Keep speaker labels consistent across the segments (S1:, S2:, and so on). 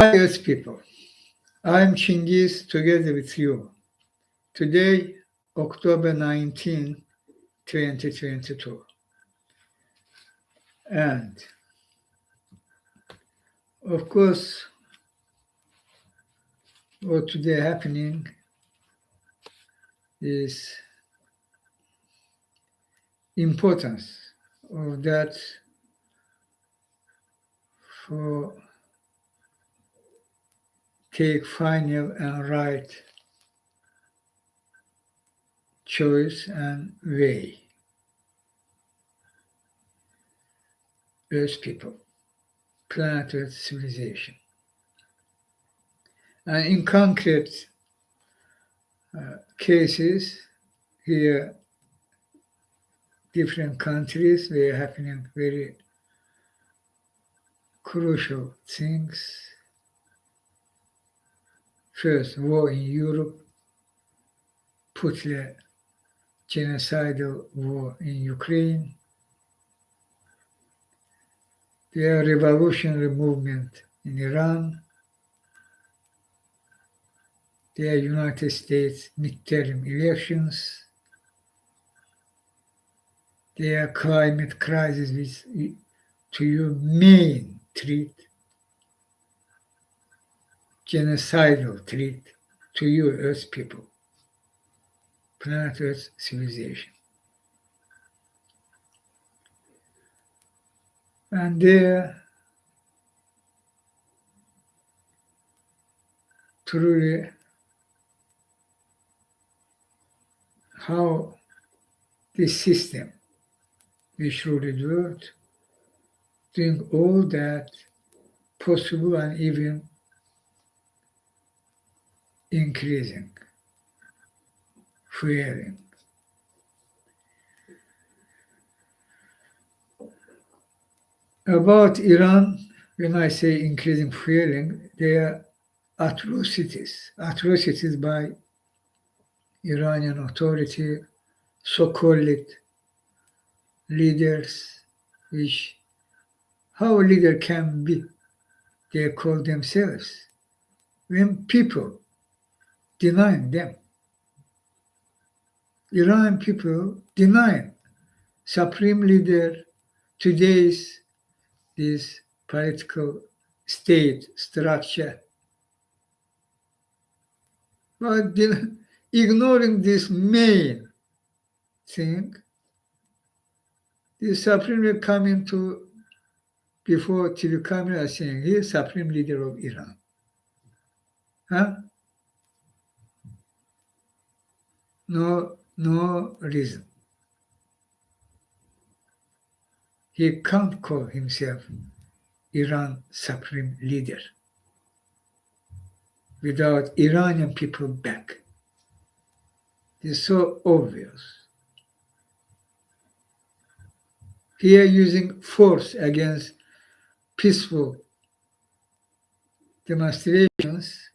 S1: Hi, Earth people. I'm Chinghiz together with you. Today, October 19, 2022. And of course, what today happening is importance of that for take final and right choice and way. Earth people, planet Earth civilization. And in concrete cases, here different countries were happening very crucial things. First, war in Europe put the genocidal war in Ukraine. The revolutionary movement in Iran. The United States midterm elections. The climate crisis, which to your main threat, genocidal threat to you Earth people, planet Earth civilization. And there, truly, how this system, which ruled the world, doing all that possible and even increasing, fueling. About Iran, when I say increasing fueling, they are atrocities by Iranian authority, so-called leaders, which how a leader can be, they call themselves, when people denying them. Iranian people denying supreme leader today's this political state structure. But ignoring this main thing, the supreme leader coming to before TV camera saying he is supreme leader of Iran. Huh? No reason. He can't call himself Iran supreme leader without Iranian people back. It's so obvious. Here using force against peaceful demonstrations,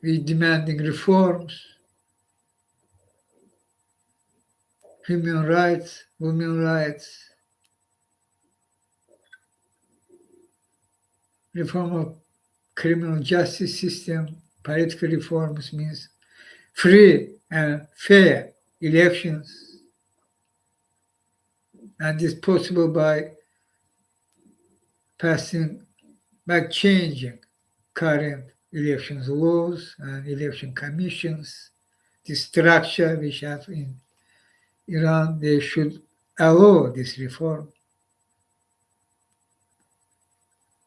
S1: with demanding reforms, human rights, women's rights, reform of criminal justice system, political reforms means free and fair elections, and is possible by changing current elections laws and election commissions. The structure we have in Iran, they should allow this reform.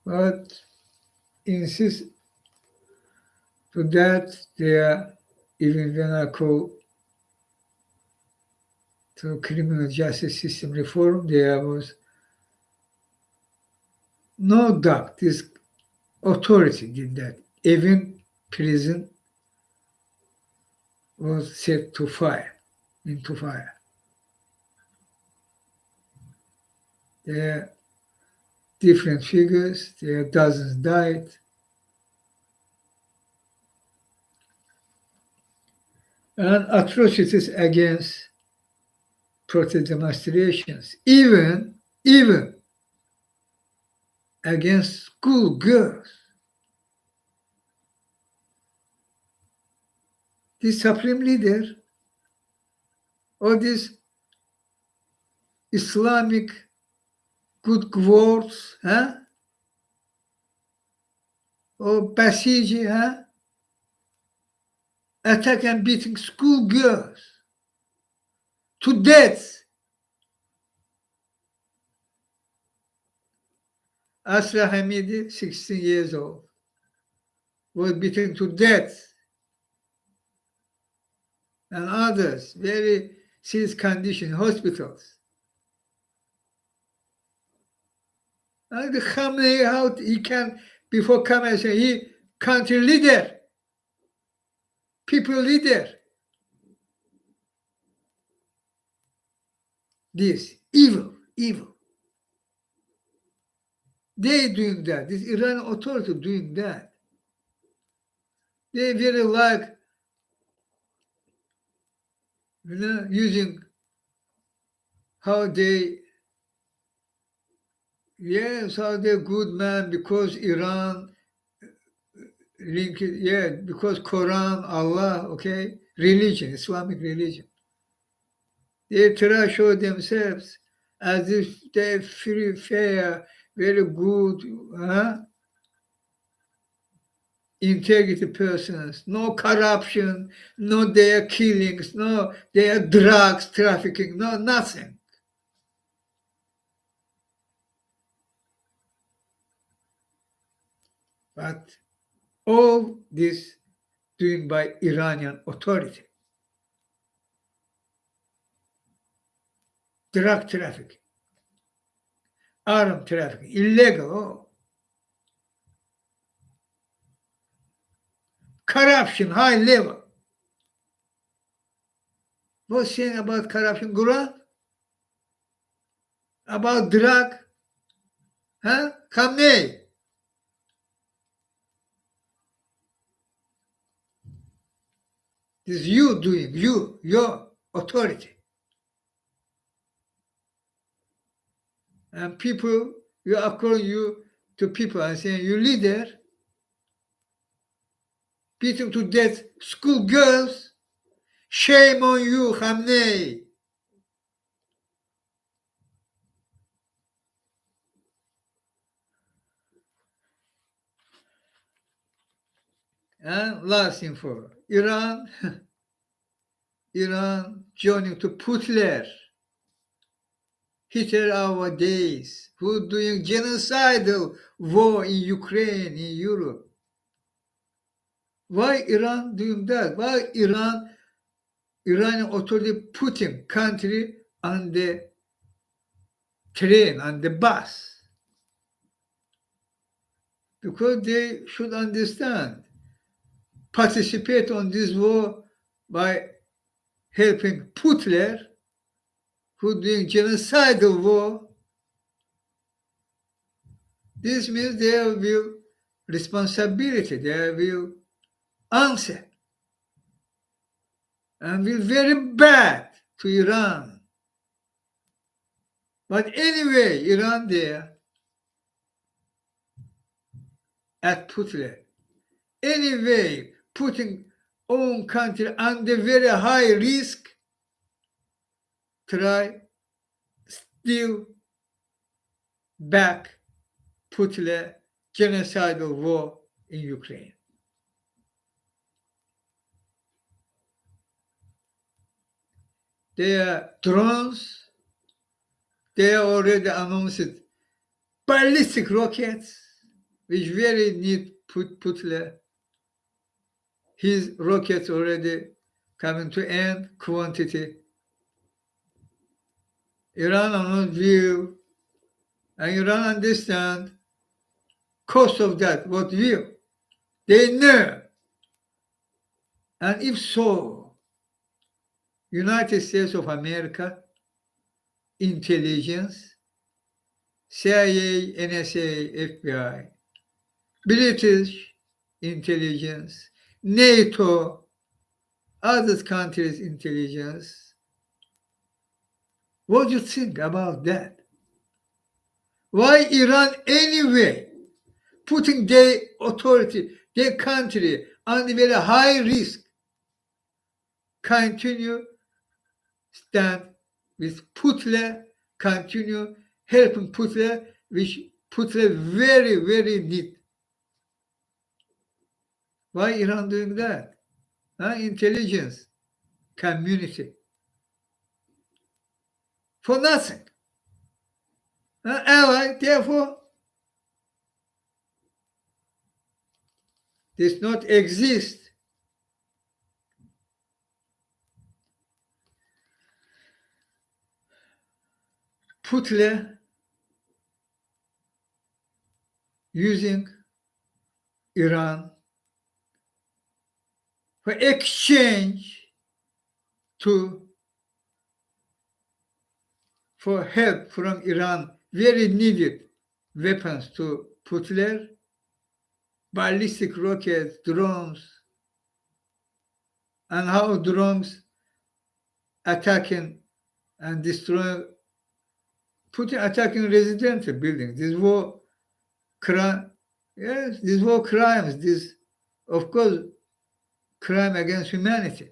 S1: But insist to that, they are, even when I call to criminal justice system reform, there was no doubt this authority did that. Even prison was set to fire, into fire. There are different figures, there are dozens died. And atrocities against protest demonstrations, even against school girls. This supreme leader or this Islamic good words, huh? Or Basiji, huh? Attack and beating school girls to death. Asra Hamidi, 16 years old, was beaten to death. And others, very serious condition, hospitals. And the khamenei, how he can, before coming, say he country leader, people leader. This evil. They doing that. This Iran authority doing that. They very like, using how they, yes, how they're good man because Iran link it, yeah, because Quran, Allah, okay, religion, Islamic religion. They try to show themselves as if they're free, fair, very good, integrity persons, no corruption, no their killings, no their drugs trafficking, no nothing. But all this doing by Iranian authority. Drug trafficking, arm trafficking, illegal, corruption, high level. What's saying about corruption? Quran? About drug? Huh? Khamenei. This is you doing, your authority. And people, you are calling you to people and saying, you leader, beating to death school girls, shame on you, Khamenei. And last info, Iran joining to Putler, Hitler our days, who doing genocidal war in Ukraine, in Europe. Why Iran doing that? Why Iranian authority putting country on the train, on the bus? Because they should understand, participate on this war by helping Putler, who doing genocidal war. This means they will responsibility, they will answer, and will very bad to Iran. But anyway, Iran there at Putler, anyway, putting own country under very high risk, try still back Putler genocidal war in Ukraine. Their drones, they already announced ballistic rockets, which very need Putler. His rockets already coming to end quantity. Iran not view, and Iran understand cost of that, what view. They know. And if so, United States of America, intelligence, CIA, NSA, FBI, British intelligence, NATO, other countries' intelligence. What do you think about that? Why Iran anyway, putting their authority, their country on very high risk, continue stand with Putin, continue helping Putin, which Putin very, very need. Why Iran doing that? Intelligence community. For nothing. Ally, therefore, does not exist. Putin using Iran for exchange for help from Iran, very needed weapons to Putin, ballistic rockets, drones, and how drones attacking and destroying, Putin attacking residential buildings. These war crime, yes, these war crimes, this, of course, crime against humanity.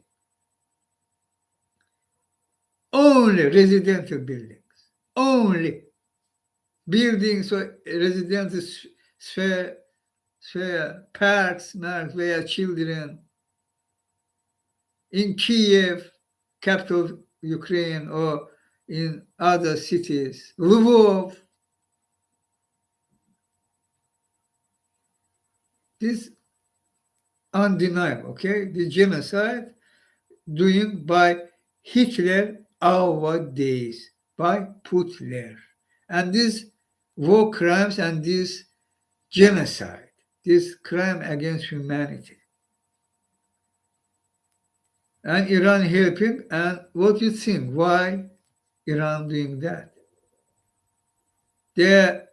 S1: Only residential buildings, only buildings or residential sphere, parks, where children in Kiev, capital of Ukraine, or in other cities, Lvov. This undeniable, okay? The genocide doing by Hitler nowadays, by Putler. And these war crimes and this genocide, this crime against humanity. And Iran helping, and what do you think? Why Iran doing that? Their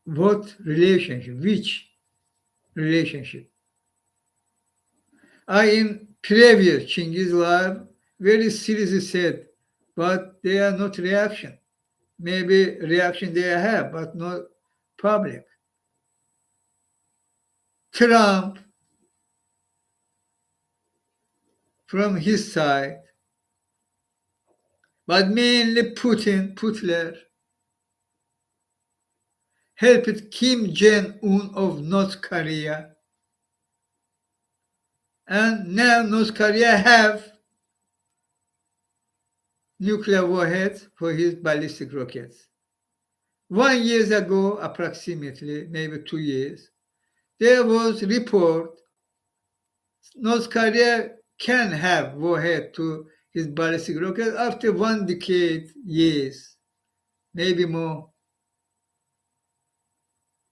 S1: what relationship? Which relationship? I in previous Chinghiz live very seriously said, but they are not reaction. Maybe reaction they have, but not public. Trump, from his side, but mainly Putler, helped Kim Jong-un of North Korea. And now North Korea have nuclear warheads for his ballistic rockets. 1 year ago, approximately, maybe 2 years, there was report North Korea can have warhead to his ballistic rocket after 1 decade, years, maybe more.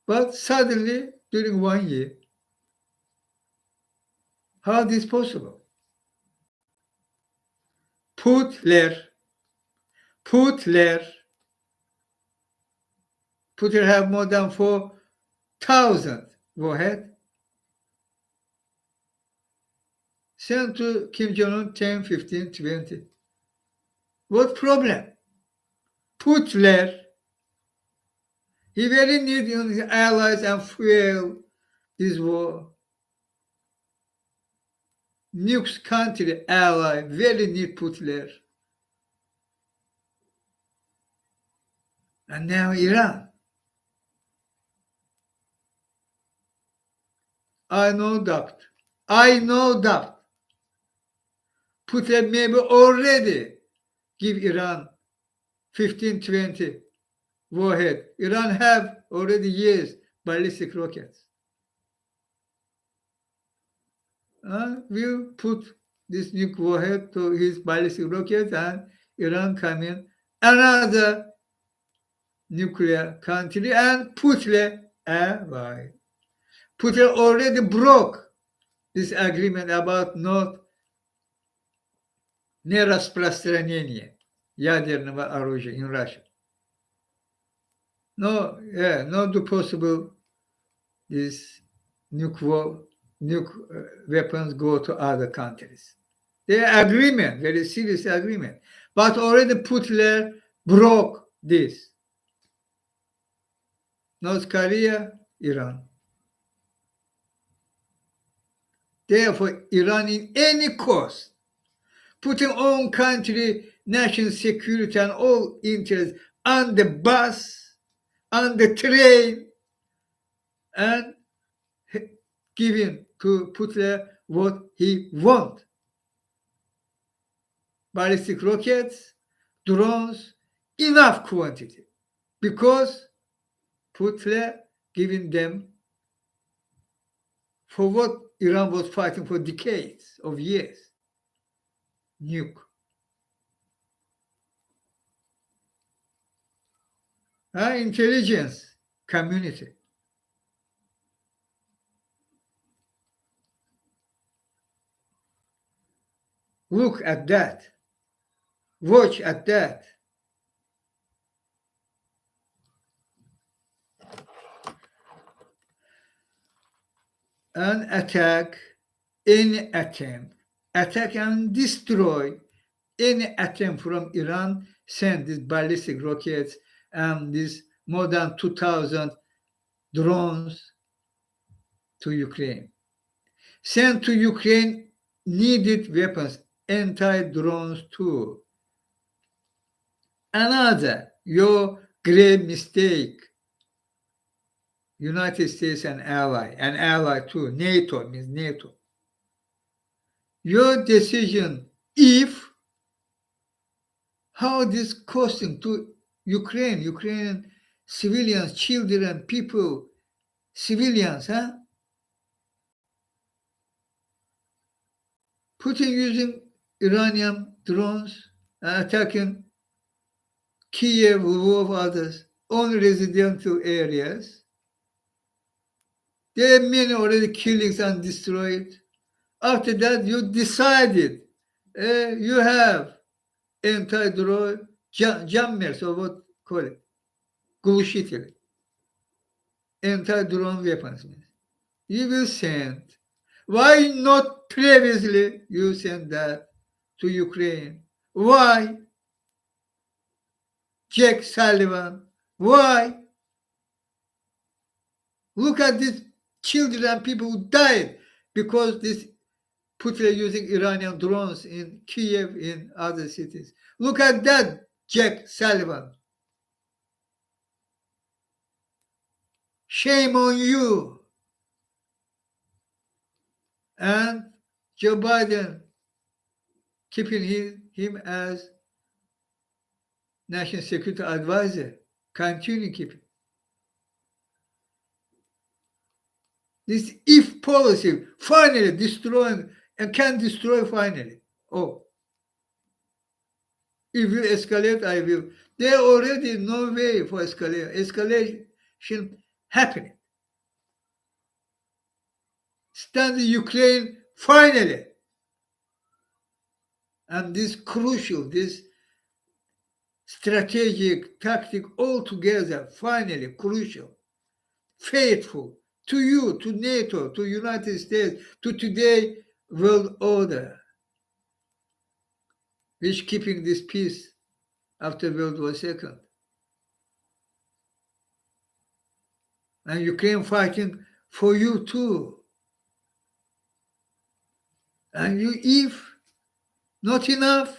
S1: But suddenly, during 1 year, how is this possible? Putler have more than 4,000 warhead. Sent to Kim Jong-un 10, 15, 20. What problem? Putler, he very need his allies and fuel this war. Nukes country ally very need Putler. And now Iran. I know doubt. Putin maybe already give Iran 15, 20 warhead. Iran have already years ballistic rockets. Will put this nuke warhead to his ballistic rocket, and Iran come in another nuclear country and Putin ally. Putin already broke this agreement about нераспространение ядерного оружия in Russia. Not possible this nuke weapons go to other countries. Their agreement, very serious agreement, but already Putin broke this. North Korea, Iran. Therefore, Iran in any cost, putting own country, national security and all interests on the bus, on the train, and giving to Putin what he wants. Ballistic rockets, drones, enough quantity. Because Putin giving them for what Iran was fighting for decades of years. Nuke. Intelligence community. Look at that. Watch at that. And attack any attempt. Attack and destroy any attempt from Iran, send these ballistic rockets and these more than 2,000 drones to Ukraine. Send to Ukraine needed weapons, anti-drones too. Another, your grave mistake. United States and ally too. NATO means NATO. Your decision if how this costing to Ukrainian civilians, children, people, civilians, huh? Putin using Iranian drones attacking Kiev, Lvov, others, on residential areas. There are many already killings and destroyed. After that, you decided you have anti-drone jammers, or what call it, глушители, anti-drone weapons. You will send. Why not previously you send that to Ukraine? Why? Jack Sullivan. Why? Look at these children and people who died because this Putin using Iranian drones in Kiev, in other cities. Look at that, Jack Sullivan. Shame on you. And Joe Biden keeping him as national security advisor. Continue keeping. This if policy finally destroying and can destroy finally. Oh, if you escalate, I will. There already no way for escalation. Escalation happening. Stand Ukraine finally. And this crucial, this strategic tactic altogether, finally crucial, faithful to you, to NATO, to United States, to today world order, which keeping this peace after World War II. And Ukraine fighting for you too. And you, if not enough,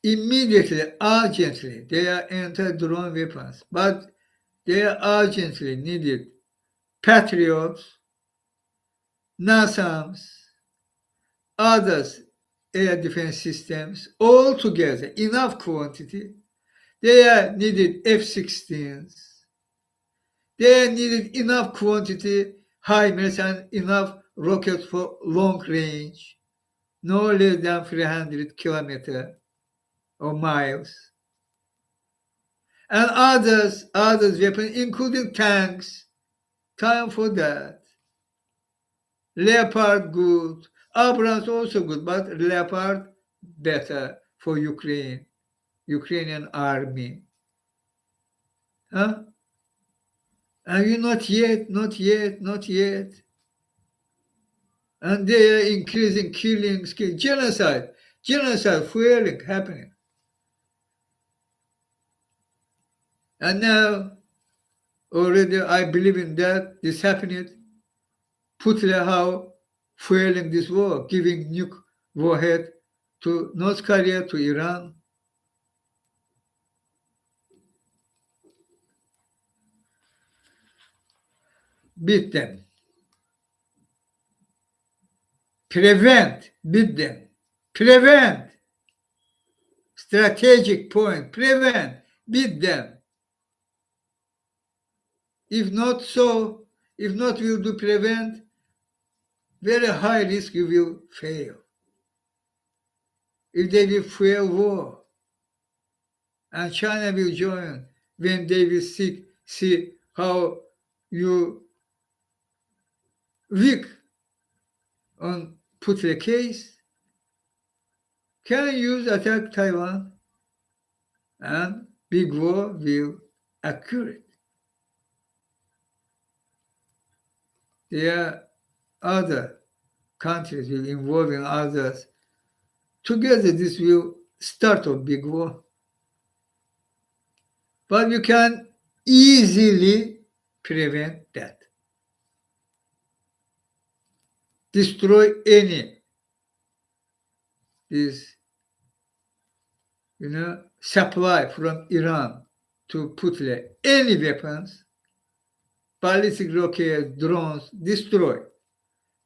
S1: immediately, urgently, they are anti-drone weapons, but they are urgently needed Patriots, NASAMS, others air defense systems, all together, enough quantity. They are needed F-16s. They are needed enough quantity HIMARS and enough rockets for long range, no less than 300 kilometers or miles. And others weapons, including tanks. Time for that. Leopard good. Abrams also good, but Leopard better for Ukrainian army. Huh? And you not yet. And they are increasing killings, genocide fueling happening. And now, already I believe in that. This happened. Putin how fueling this war, giving nuke warhead to North Korea, to Iran. Beat them. Prevent, beat them. Prevent. Strategic point. Prevent, beat them. If not so, if not will do prevent, very high risk you will fail. If they will fuel war, and China will join when they will see how you weak on put the case, can use attack Taiwan, and big war will occur. There are other countries will involve in others. Together this will start a big war. But you can easily prevent that. Destroy any this supply from Iran to Putin, any weapons, ballistic rockets, drones, destroy.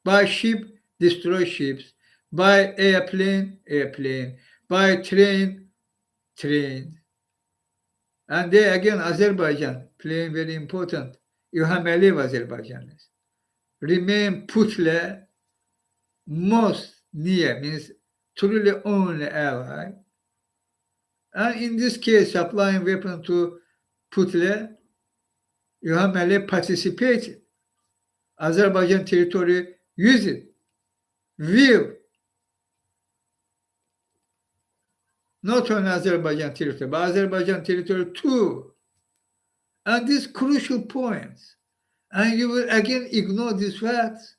S1: By ship, destroy ships. By airplane, airplane. By train, train. And there again, Azerbaijan playing very important. İlham Aliyev Azerbaijanis. Remain Putin most near, means truly only ally. And in this case, supplying weapon to Putin, İlham Aliyev participated. Azerbaijan territory use it, will. Not only Azerbaijan territory, but Azerbaijan territory too. And these crucial points. And you will again ignore these facts.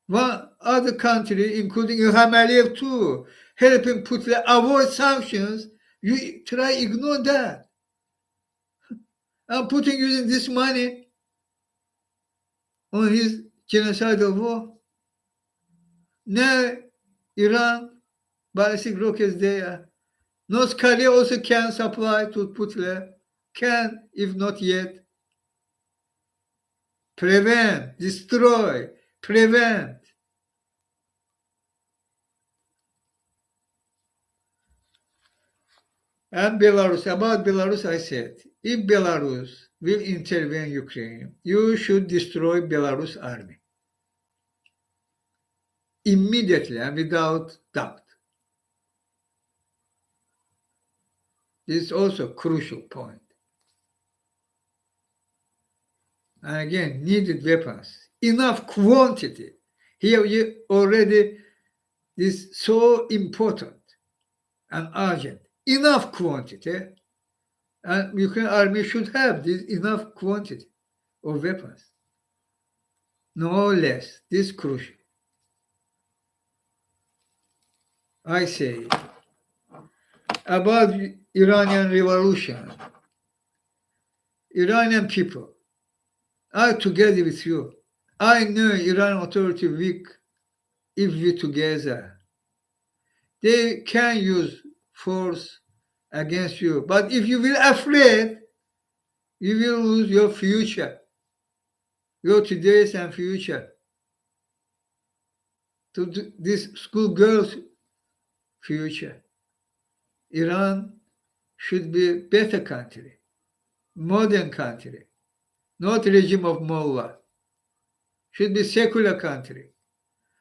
S1: One other country, including İlham Aliyev too, helping Putin avoid sanctions, you try ignore that. And Putin using this money on his genocidal war. Now, Iran, ballistic rockets there. North Korea also can supply to Putin, can, if not yet. Prevent, destroy, prevent. And Belarus, about Belarus, I said, if Belarus will intervene Ukraine, you should destroy Belarus army. Immediately and without doubt. This is also a crucial point. And again, needed weapons, enough quantity. Here you already is so important and urgent. Enough quantity, and Ukraine army should have this enough quantity of weapons. No less. This is crucial. I say about Iranian revolution. Iranian people are together with you. I know Iranian authority weak if we together. They can use force against you. But if you will afraid, you will lose your future, your today's and future. To this schoolgirl's future. Iran should be a better country, modern country, not regime of mullah. Should be secular country.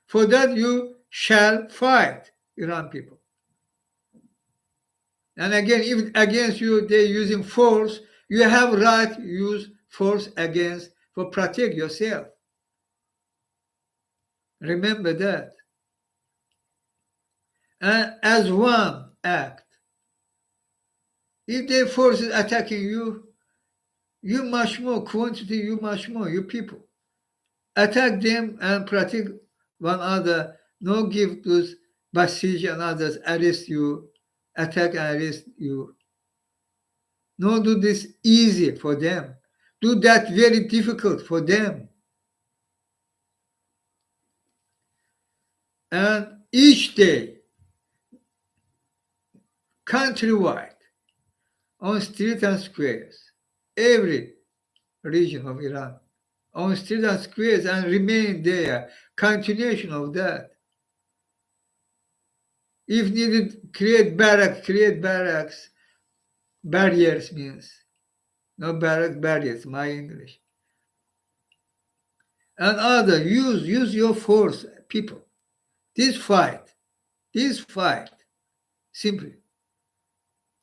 S1: For that you shall fight, Iran people. And again, if against you they're using force, you have right to use force against for protect yourself. Remember that. And as one act. If their force is attacking you, you much more quantity, you much more, you people. Attack them and protect one another. No give those besiege and others arrest you, attack and arrest you. No, do this easy for them. Do that very difficult for them. And each day, countrywide, on streets and squares, every region of Iran, on streets and squares, and remain there. Continuation of that. If needed, create barracks. Barriers means no barriers, my English. And other, use your force, people. This fight, simply.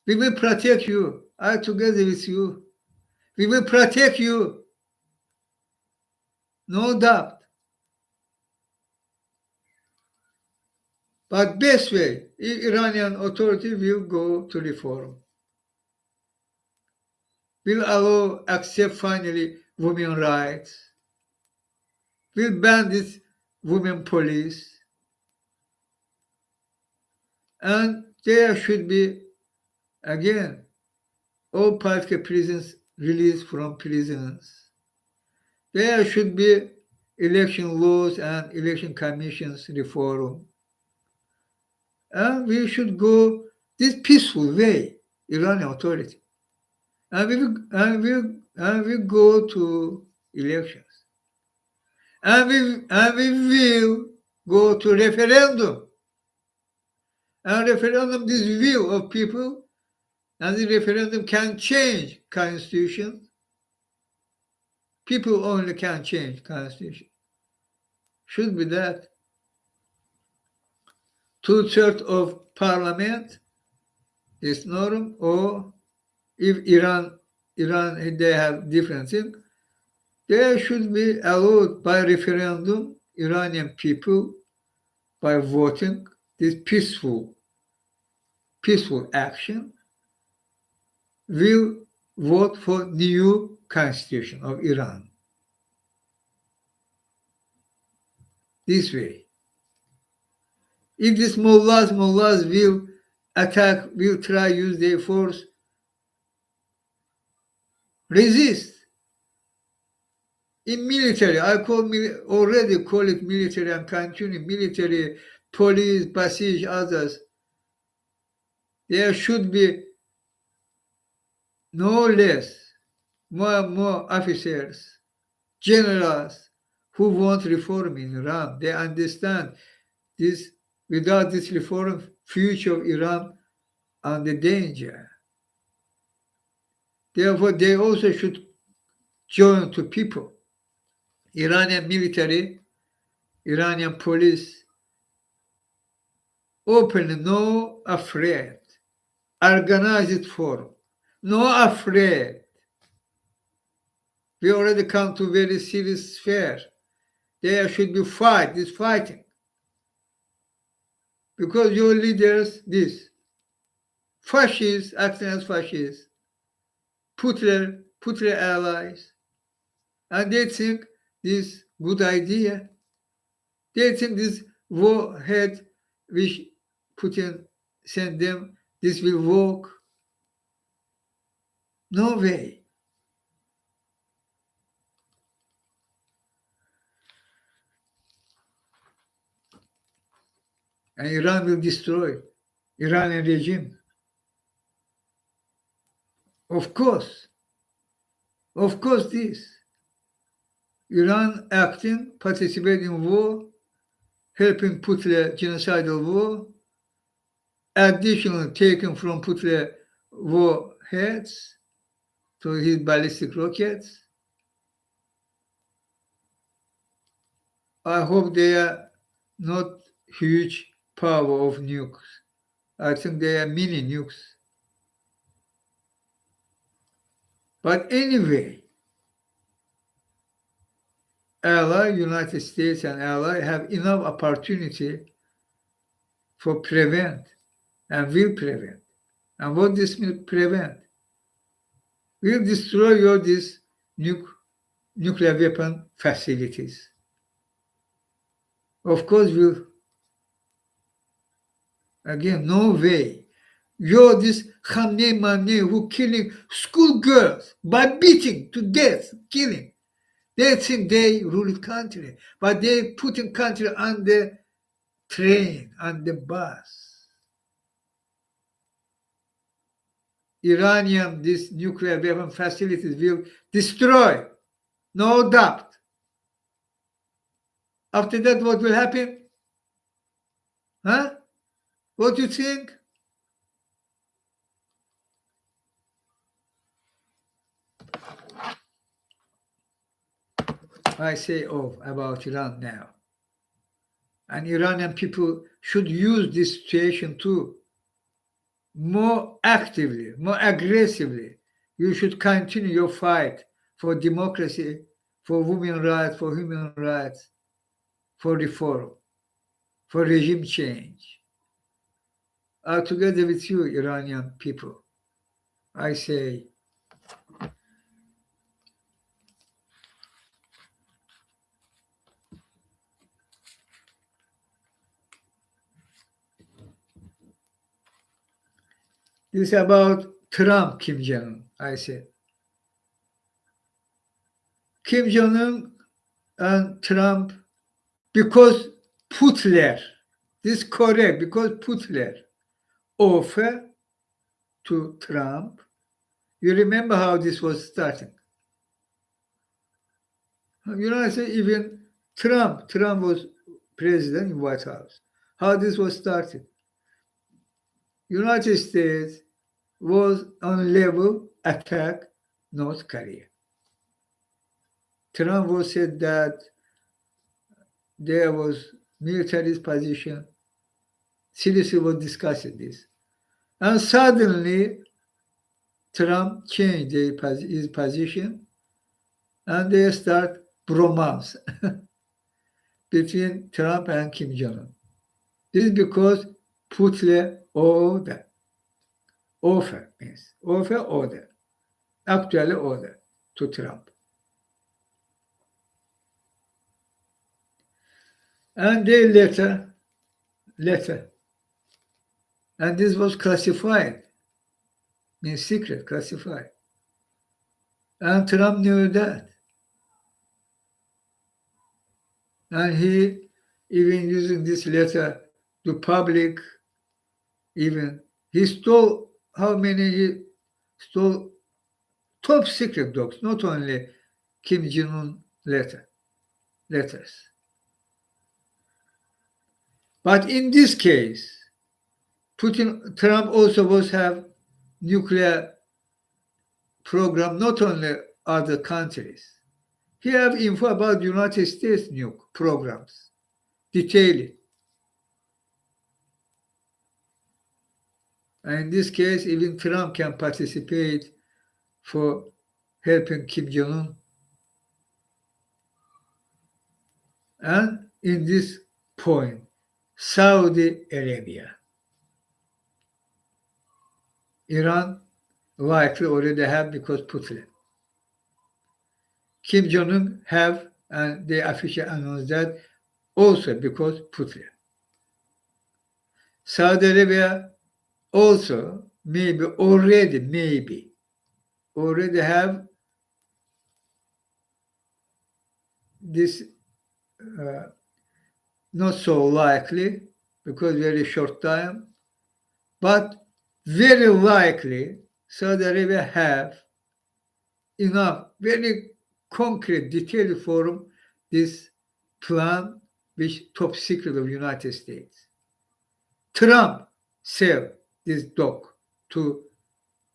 S1: We will protect you. I together with you. We will protect you. No doubt. But best way, Iranian authority will go to reform. Will allow, accept finally women rights. Will ban this women police. And there should be, again, all political prisoners released from prisons. There should be election laws and election commissions reform. And we should go this peaceful way, Iranian authority. And we go to elections. And we will go to referendum. And referendum, this will of people, and the referendum can change constitution. People only can change constitution. Should be that. 2/3 of parliament is norm, or if Iran they have different thing, they should be allowed by referendum, Iranian people, by voting, this peaceful action, will vote for new constitution of Iran. This way. If these mullahs will attack, will try use their force, resist. In military, already call it military and continue military, police, Basij, others. There should be no less, more officers, generals who want reform in Iran. They understand this. Without this reform, future of Iran under danger. Therefore, they also should join to people. Iranian military, Iranian police, openly, no afraid, organized forum, no afraid. We already come to very serious sphere. There should be fighting. Because your leaders, this, fascists, acting as fascists, Putler allies, and they think this good idea. They think this warhead which Putin sent them, this will work. No way. And Iran will destroy Iranian regime. Of course this. Iran acting, participating in war, helping Putler genocidal war, additionally taken from Putler warheads to his ballistic rockets. I hope they are not huge power of nukes. I think they are mini nukes. But anyway, United States and ally have enough opportunity for prevent and will prevent. And what this will prevent? Will destroy these nuclear weapon facilities. Of course, will, again, no way. You're this khamenei who killing schoolgirls by beating to death, killing. They think they rule country, but they putting country on the train, on the bus. Iranian, these nuclear weapon facilities will destroy, no doubt. After that, what will happen? Huh? What do you think? I say about Iran now. And Iranian people should use this situation too. More actively, more aggressively. You should continue your fight for democracy, for women's rights, for human rights, for reform, for regime change. Together with you, Iranian people, I say, this is about Trump, Kim Jong-un, I said. Kim Jong-un and Trump, because Putler, this is correct, because Putler offer to Trump. You remember how this was starting. You know, I say even Trump was president in White House. How this was started. United States was on level attack North Korea. Trump was said that there was military position. Seriously was discussing this. And suddenly Trump changed his position and they start bromance between Trump and Kim Jong-un. This is because Putin order. Offer means offer order. Actually order to Trump. And they letter. And this was classified, means secret, classified. And Trump knew that. And he even using this letter to public, even he stole how many he stole top secret docs, not only Kim Jong-un letters. But in this case, Trump also was have nuclear program, not only other countries. He have info about United States nuke programs, detailing. And in this case, even Trump can participate for helping Kim Jong-un. And in this point, Saudi Arabia, Iran likely already have because Putin. Kim Jong-un have, and they officially announced that also because Putin. Saudi Arabia also already have this not so likely because very short time, but very likely Saudi Arabia have enough very concrete detailed form this plan which top secret of United States. Trump sell this dog to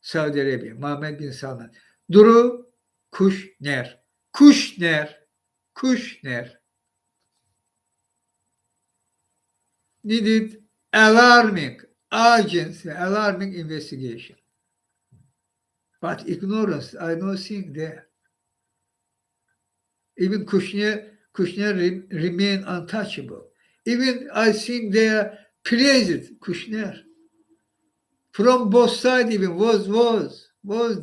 S1: Saudi Arabia, Mohammed bin Salman. Drew Kushner. Needed alarming investigation. But ignorance, I don't think there. Even Kushner remain untouchable. Even I think they are praised Kushner. From both sides even was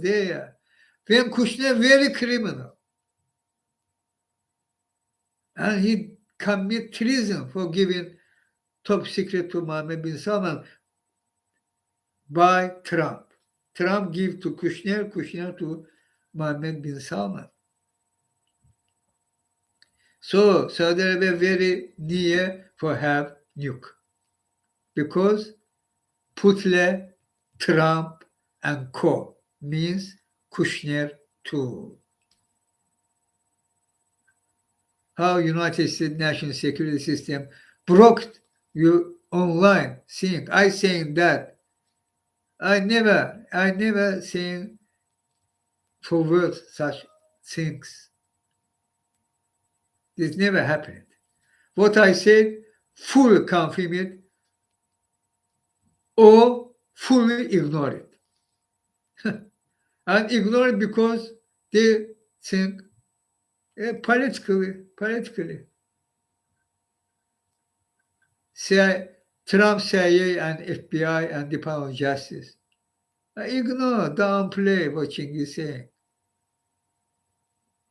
S1: there. When Kushner very criminal. And he commit treason for giving top secret to Mohammed bin Salman. by Trump. Trump give to Kushner, Kushner to Mohammed bin Salman. So Saudi Arabia very near for have nuke because Putin, Trump, and co means Kushner too. How United States national security system broke you online saying I saying that I never saying forward such things. This never happened. What I said, full confirm it or fully ignore it. And ignore it because they think politically. Trump, CIA, and FBI and Department of Justice. Ignore, downplay what Chinghiz is saying.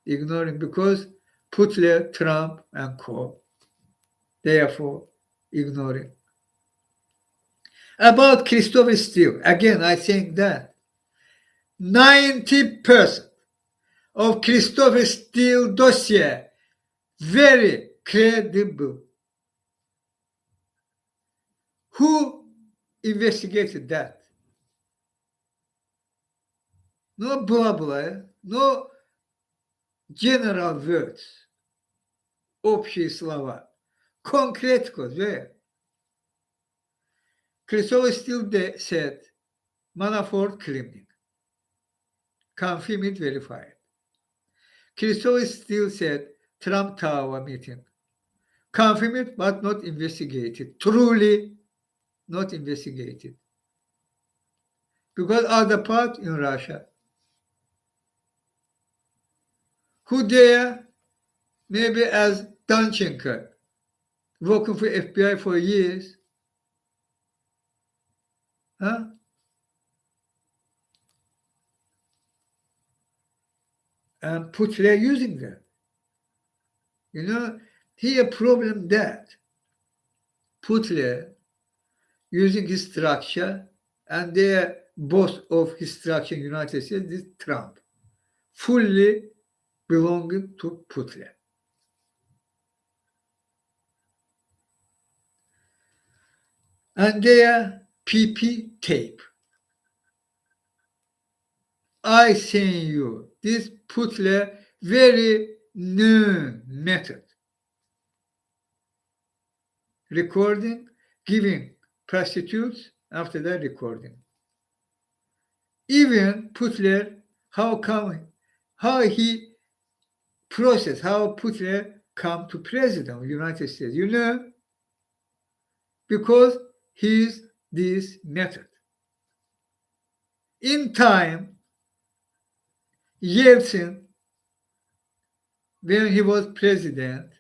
S1: Ignoring because Putin, Trump, and co. Therefore, ignoring. About Christopher Steele, again, I think that 90% of Christopher Steele dossier very credible. Who investigated that? No blah blah, no general words, общие слова. Concrete where? Christopher Steele said, Manafort claiming. Confirm it, verified. Christopher Steele said, Trump Tower meeting. Confirm it, but not investigated. Truly not investigated. Because other part in Russia. Who there, maybe as Danchenko, working for FBI for years. Huh? And Putin using that. You know, here problem that Putin using his structure and their boss of his structure in United States is Trump, fully belonging to Putin. And their PP tape. I saying you, this Putin very known method. Recording, giving prostitutes after that recording. Even Putin, how he process, how Putin come to president of the United States. You know, because he's this method. In time, Yeltsin, when he was president,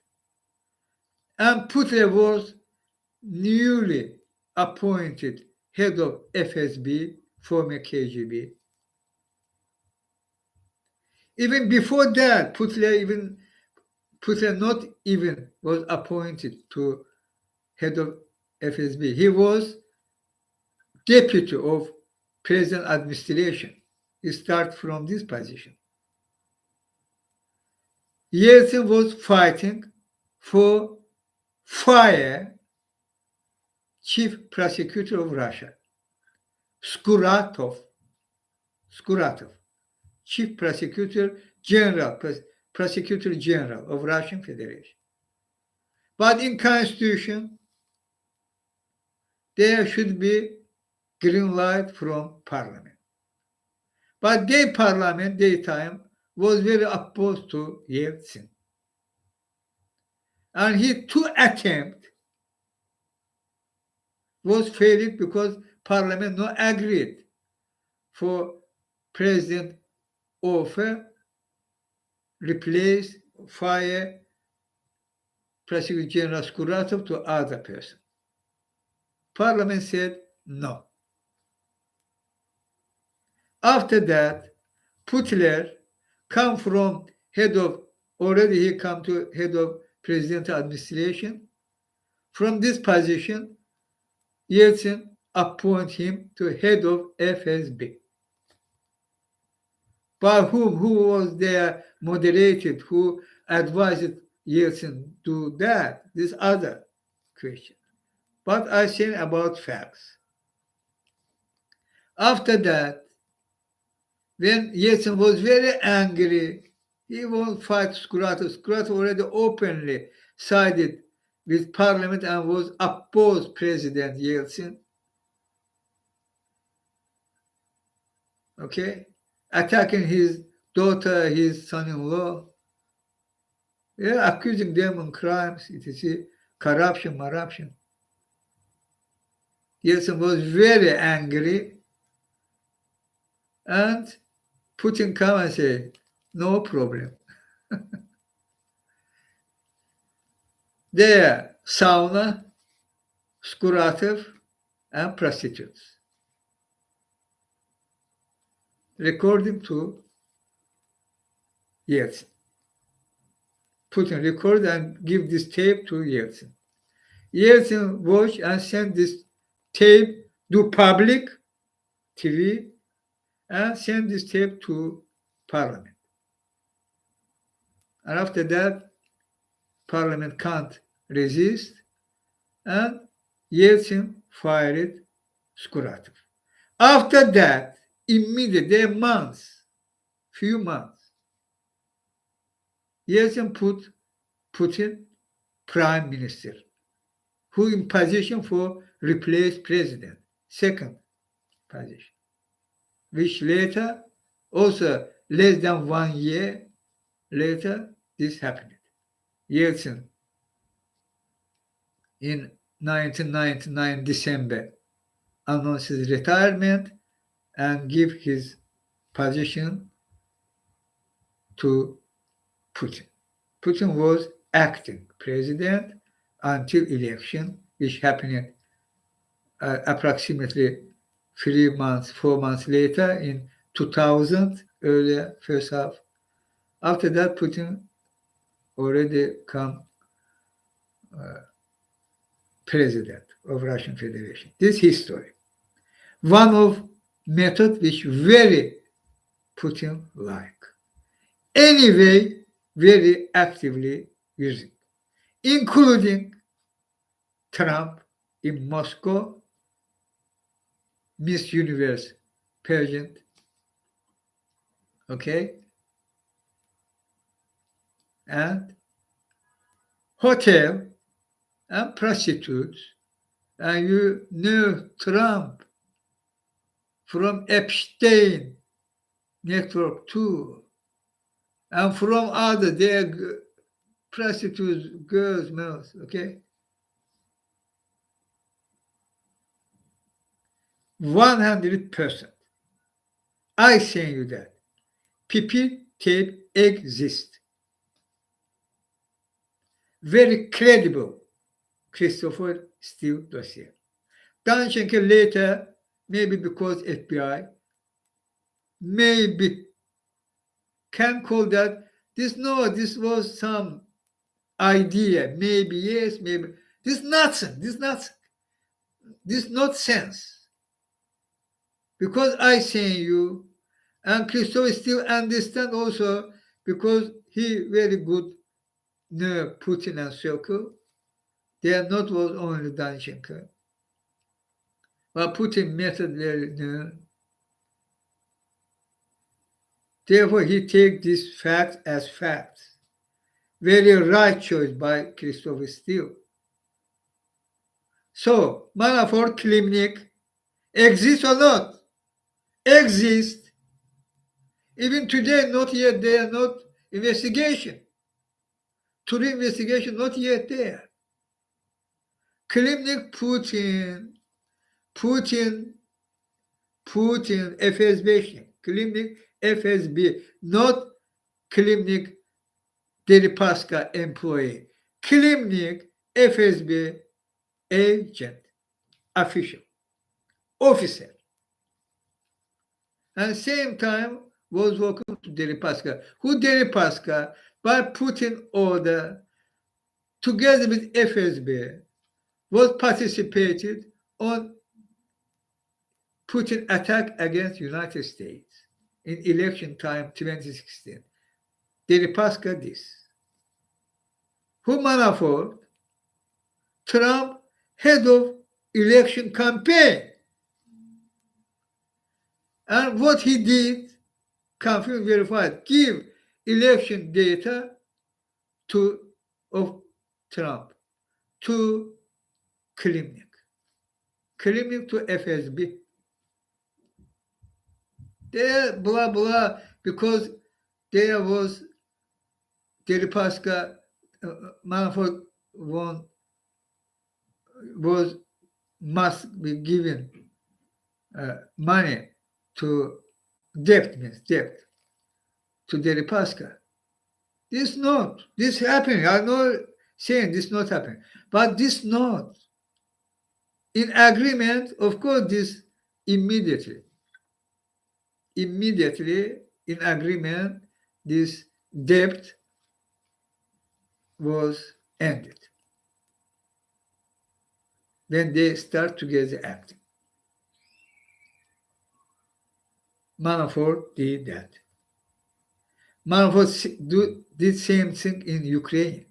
S1: and Putin was newly appointed head of FSB, former KGB. Even before that, Putin not even was appointed to head of FSB. He was deputy of president administration. He started from this position. Yeltsin was fighting for fire chief prosecutor of Russia, Skuratov, chief prosecutor general of Russian Federation. But in Constitution, there should be green light from Parliament. But their Parliament, daytime, was very opposed to Yeltsin. And his two attempts was failed because Parliament not agreed for President offer replace fire Prosecutor General Skuratov to other person. Parliament said no. After that, Putler come from already he come to head of presidential administration. From this position, Yeltsin appoint him to head of FSB. By whom? Who was there moderated? Who advised Yeltsin do that? This other question. But I say about facts. After that, when Yeltsin was very angry, he won't fight Skuratov. Skuratov already openly sided with parliament and was opposed President Yeltsin. Okay? Attacking his daughter, his son-in-law. Yeah, accusing them of crimes, etc. Corruption. Yeltsin was very angry, and Putin come and say, no problem. There, sauna, Skuratov, and prostitutes. Recording to Yeltsin. Putin record and give this tape to Yeltsin. Yeltsin watch and send this tape to public TV and send this tape to parliament. And after that, parliament can't resist, and Yeltsin fired Skuratov. After that, immediately, few months, Yeltsin put Putin prime minister, who in position for replace president, second position, which later, also less than 1 year later, this happened. Yeltsin in 1999 December announced his retirement and give his position to Putin. Putin was acting president until election, which happened approximately 4 months later in 2000, earlier first half. After that, Putin already become president of Russian Federation. This history. One of method which very Putin like. Anyway, very actively using, including Trump in Moscow, Miss Universe pageant, okay, and hotel and prostitutes, and you know Trump from Epstein network too, and from other their prostitutes, girls, males, okay? 100%. I say you that. PP tape exists. Very credible Christopher Steele dossier. Danchenko later, maybe because FBI, maybe can call that this was some idea, maybe yes, maybe this nonsense, this not sense. Because I say you, and Christopher still understand also because he very good know Putin and circle. They are not was only Danchenko, but Putin method very know. Therefore, he take this fact as facts. Very right choice by Christopher Steele. So, Manafort, Klimnik exist or not? Exist. Even today, not yet they are not investigation. True investigation not yet there. Klimnik, Putin, FSB, Klimnik, FSB, not Klimnik, Deripaska employee. Klimnik, FSB, agent, official, officer. And same time was working to Deripaska. Who Deripaska, by Putin order, together with FSB, was participated on Putin attack against United States in election time 2016. Deripaska this. Who Manafort? Trump, head of election campaign. And what he did, confirmed, verified, give election data of Trump to Klimnik. Klimnik to FSB. There, blah, blah, because there was Deripaska, Manafort must be given money to debt to Deripaska. This happening. I'm not saying this not happening, but this not in agreement. Of course, this immediately in agreement, this debt was ended when they start together acting. Manafort did that. Manafort did same thing in Ukraine.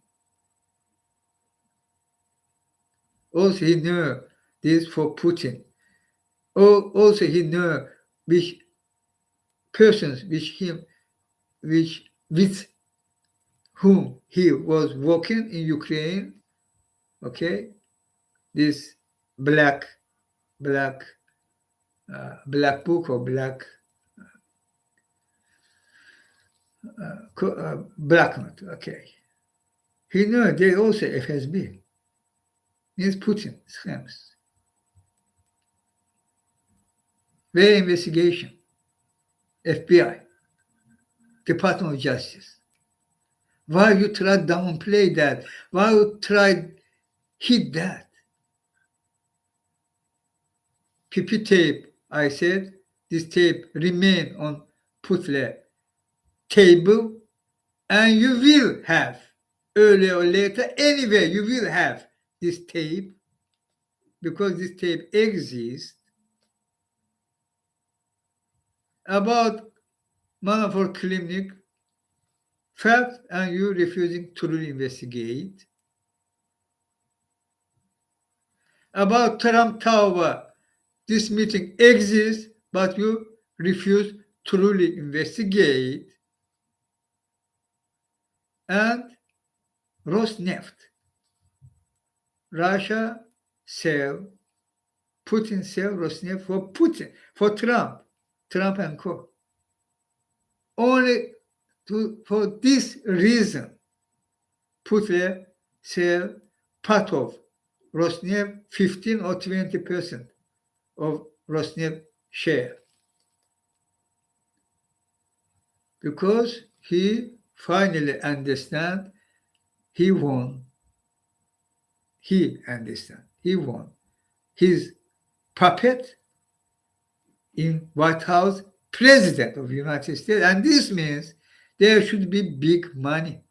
S1: Also, he knew this for Putin. Also, he knew which persons, with whom he was working in Ukraine. Okay, this black book or black note. Okay, he knew they also FSB. Means Putin schemes. Their investigation, FBI, Department of Justice. Why you try to downplay that? Why you try to hit that? PP tape, I said, this tape remain on Putle table, and you will have, earlier or later, anyway, you will have this tape, because this tape exists, about Manafort Klimnik fact, and you refusing to really investigate. About Trump Tower, this meeting exists, but you refuse to really investigate. And Rosneft, Russia sell, Putin sell Rosneft for Putin, for Trump and co. Only for this reason, Putin sell part of Rosneft, 15 or 20% of Rosneft share, because he finally understand he won. He won. His puppet in White House, President of the United States, and this means there should be big money,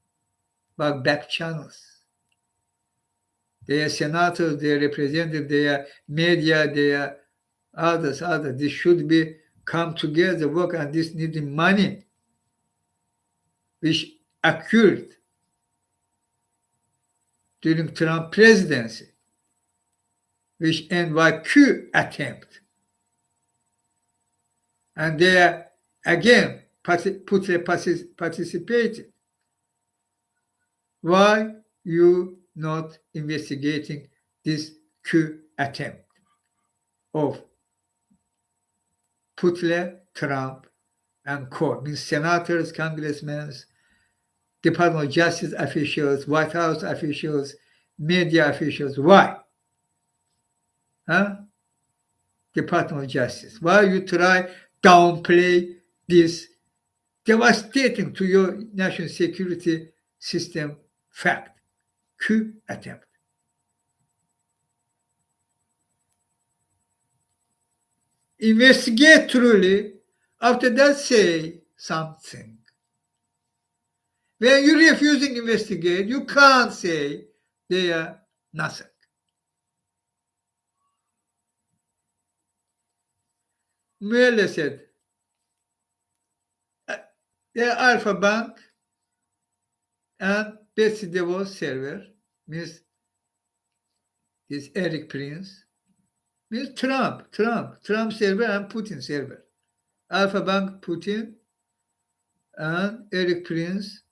S1: but back channels. Their senators, their representatives, their media, their others. This should be come together, work, and this needing money, which occurred during Trump presidency, which end by coup attempt. And they are again participating. Why you not investigating this coup attempt of Putin, Trump, and co, means senators, congressmen, Department of Justice officials, White House officials, media officials? Why? Huh? Department of Justice. Why you try downplay this devastating to your national security system fact? Coup attempt. Investigate truly. After that, say something. When you're refusing to investigate, you can't say they are nothing. Muelle said, the Alpha Bank and Betsy DeVos server means this Eric Prince, means Trump server and Putin server. Alpha Bank Putin and Eric Prince,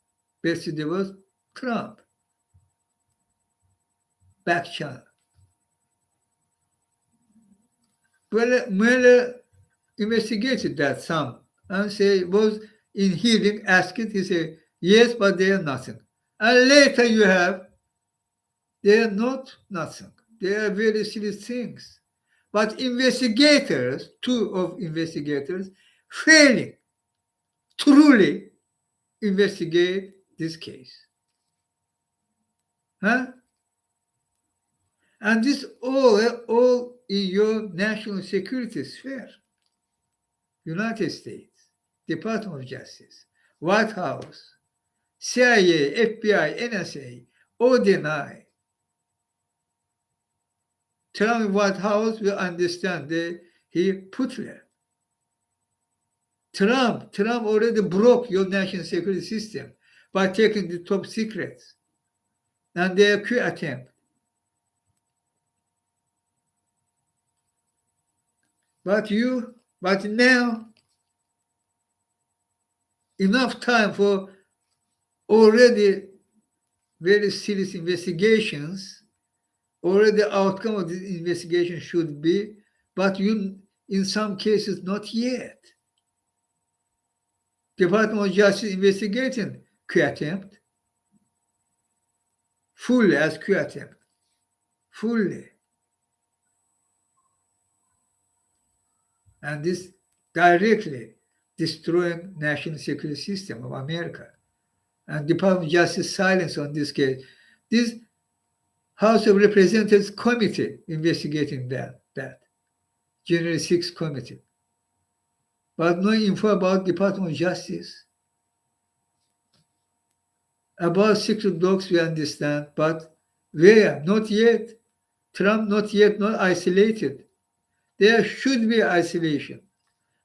S1: Betsy DeVos, Trump. Back channel. Well, Mueller investigated that some and say was in hearing, asked it, he said, yes, but they are nothing. And later you have, they are not nothing. They are very serious things. But investigators, two of investigators, failing truly investigate this case. Huh? And this all in your national security sphere. United States, Department of Justice, White House, CIA, FBI, NSA, all deny. Trump White House will understand that he put there. Trump already broke your national security system by taking the top secrets. And their coup attempt. But now, enough time for already very serious investigations. Already the outcome of this investigation should be, but in some cases, not yet. Department of Justice investigating coup attempt fully as coup attempt, fully. And this directly destroying national security system of America. And Department of Justice silence on this case. This House of Representatives committee investigating that January 6th committee. But no info about Department of Justice. About secret dogs we understand, but where? Not yet. Trump not isolated. There should be isolation,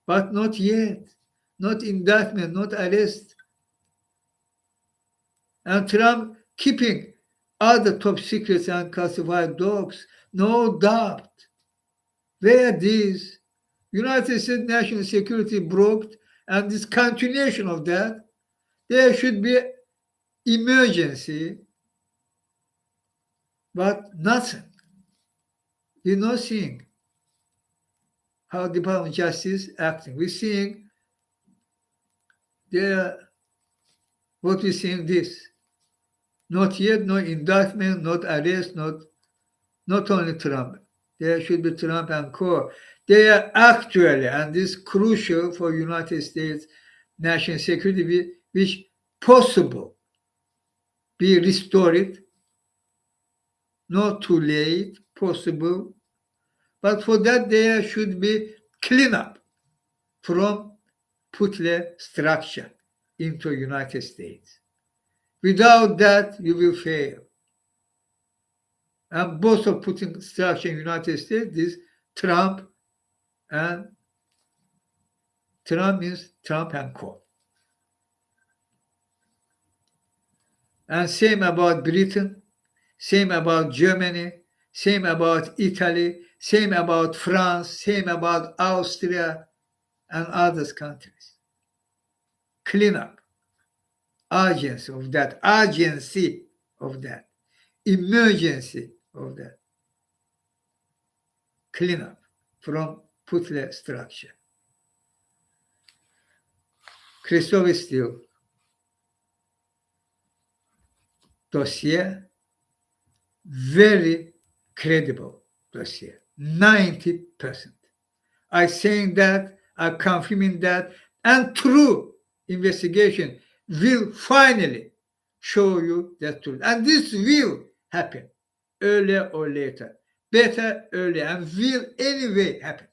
S1: but not yet. Not indictment, not arrest. And Trump keeping other top secrets and classified dogs, no doubt. Where these United States national security broke and this continuation of that, there should be emergency, but nothing. We're not seeing how Department of Justice acting. We're seeing what we're seeing this. Not yet, no indictment, not arrest, not only Trump. There should be Trump and co. They are actually, and this is crucial for United States national security, which possible be restored, not too late, possible. But for that, there should be cleanup from Putin structure into United States. Without that, you will fail. And both of Putin structure in United States, this Trump and Trump means Trump and co. And same about Britain, same about Germany, same about Italy, same about France, same about Austria and other countries. Clean up. Urgency of that, emergency of that. Clean up from Putin structure. Christopher Steele dossier, very credible dossier, 90%. I saying that, I confirming that, and true investigation will finally show you the truth. And this will happen earlier or later. Better earlier, and will anyway happen.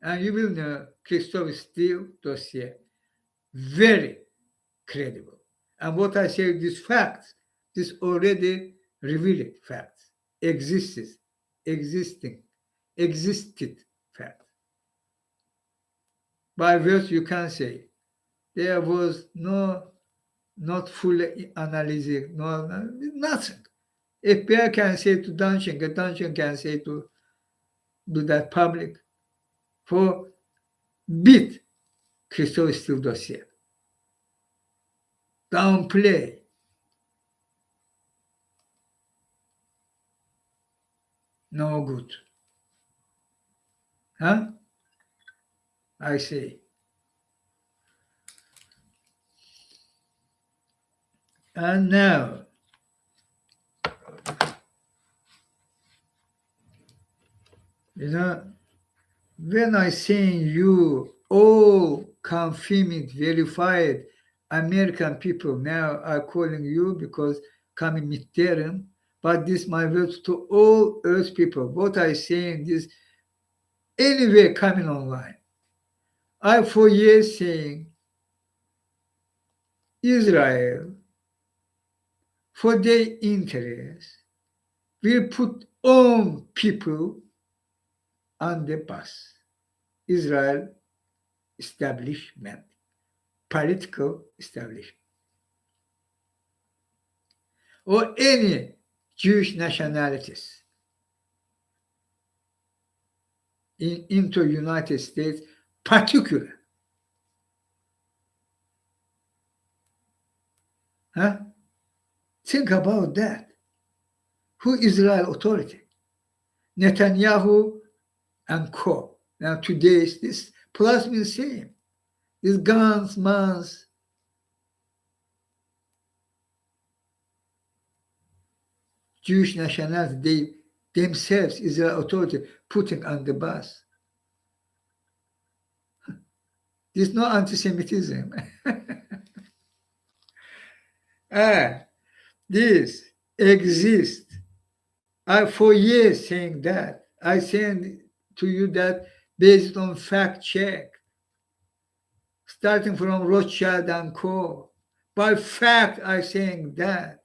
S1: And you will know Christopher Steele dossier, very credible. And what I say, these facts, this already revealed facts, existed facts. By words you can say. There was not full analysis, nothing. FBI can say to Duncan can say to do that public. For bit Christoph Steele dossier. Downplay. No good. Huh? I say. And now, when I saying you all confirmed, verified American people now are calling you because coming midterm, but this my words to all Earth people. What I saying is anywhere coming online. I for years saying Israel for their interest will put own people on the bus. Israel establishment, political establishment, or any Jewish nationalities into United States, particular. Huh? Think about that. Who Israel authority? Netanyahu and co. Now today this plus means same. These guns, mans, Jewish nationality, they themselves, Israel authority, putting on the bus. There's no anti-Semitism. This exists. I for years saying that. I send to you that based on fact check, starting from Rothschild and Co. By fact, I saying that.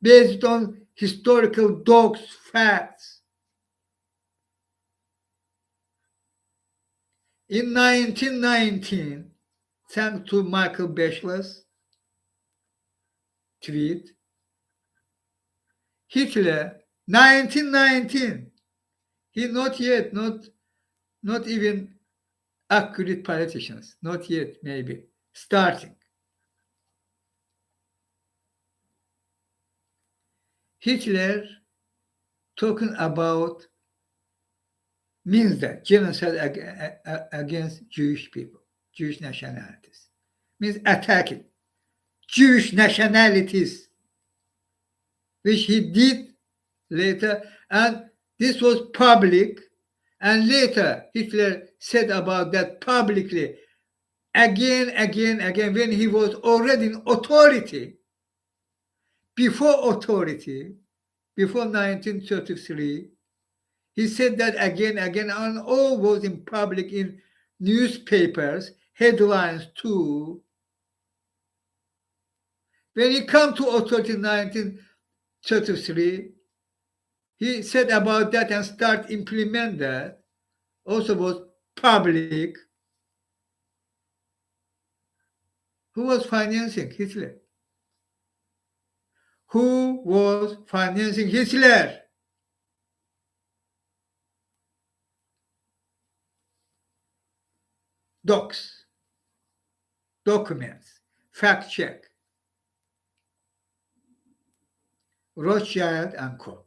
S1: Based on historical docs, facts. In 1919, thanks to Michael Beschler's tweet, Hitler, 1919, he not yet, not even accurate politicians, not yet, maybe, starting. Hitler talking about means that genocide against Jewish people, Jewish nationalities, means attacking Jewish nationalities, which he did later, and this was public, and later Hitler said about that publicly, again, when he was already in authority, before 1933, he said that again, and all was in public in newspapers, headlines too. When he come to authority in 1933, he said about that and start implement that. Also was public. Who was financing Hitler? Who was financing Hitler? Docs, documents, fact check. Rothschild and Co.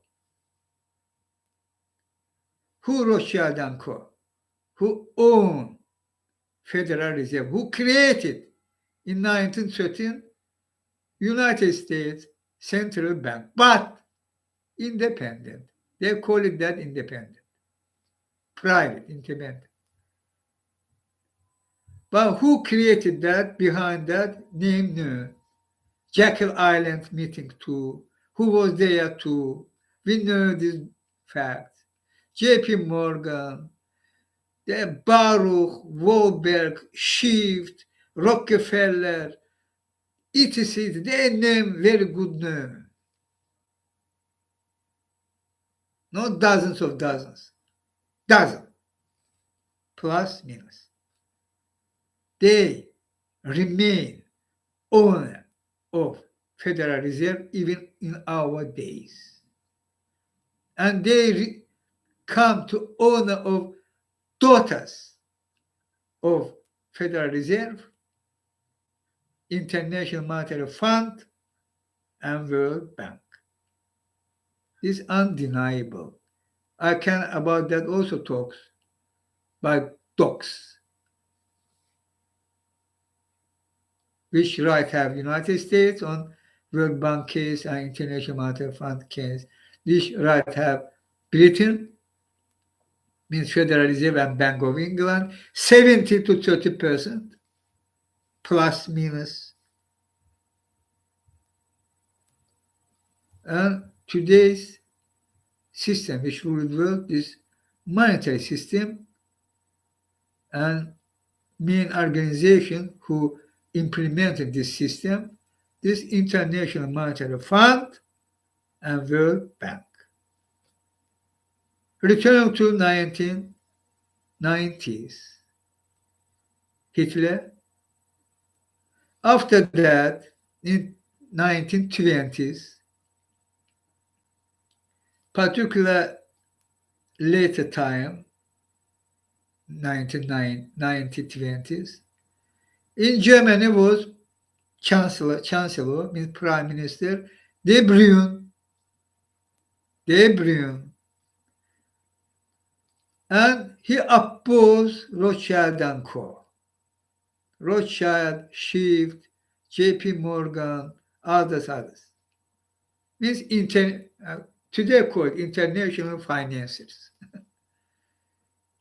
S1: Who Rothschild and Co? Who owned Federal Reserve? Who created in 1913 United States Central Bank, but independent. They call it that independent, private, independent. But who created that, behind that, name no. Jekyll Island meeting too. Who was there too? We know these facts. J.P. Morgan, the Baruch, Wahlberg, Shift, Rockefeller, etc. They name very good name. Not dozens of dozens. Dozen. Plus, minus. they remain owner of Federal Reserve even in our days. And they come to owner of daughters of Federal Reserve, International Monetary Fund, and World Bank. This is undeniable. I can about that also talks by docs. Which right have United States on World Bank case and International Monetary Fund case? Which right have Britain, means Federal Reserve and Bank of England, 70 to 30%, plus minus. And today's system, which ruled the world, is monetary system, and main organization who implemented this system, this International Monetary Fund and World Bank. Returning to 1990s, Hitler. After that, in 1920s, particular later time, 1920s, in Germany was Chancellor means Prime Minister De Bruyne, and he opposed Rothschild and Co. Rothschild, Schiff, J.P. Morgan, others. Means today called international financiers.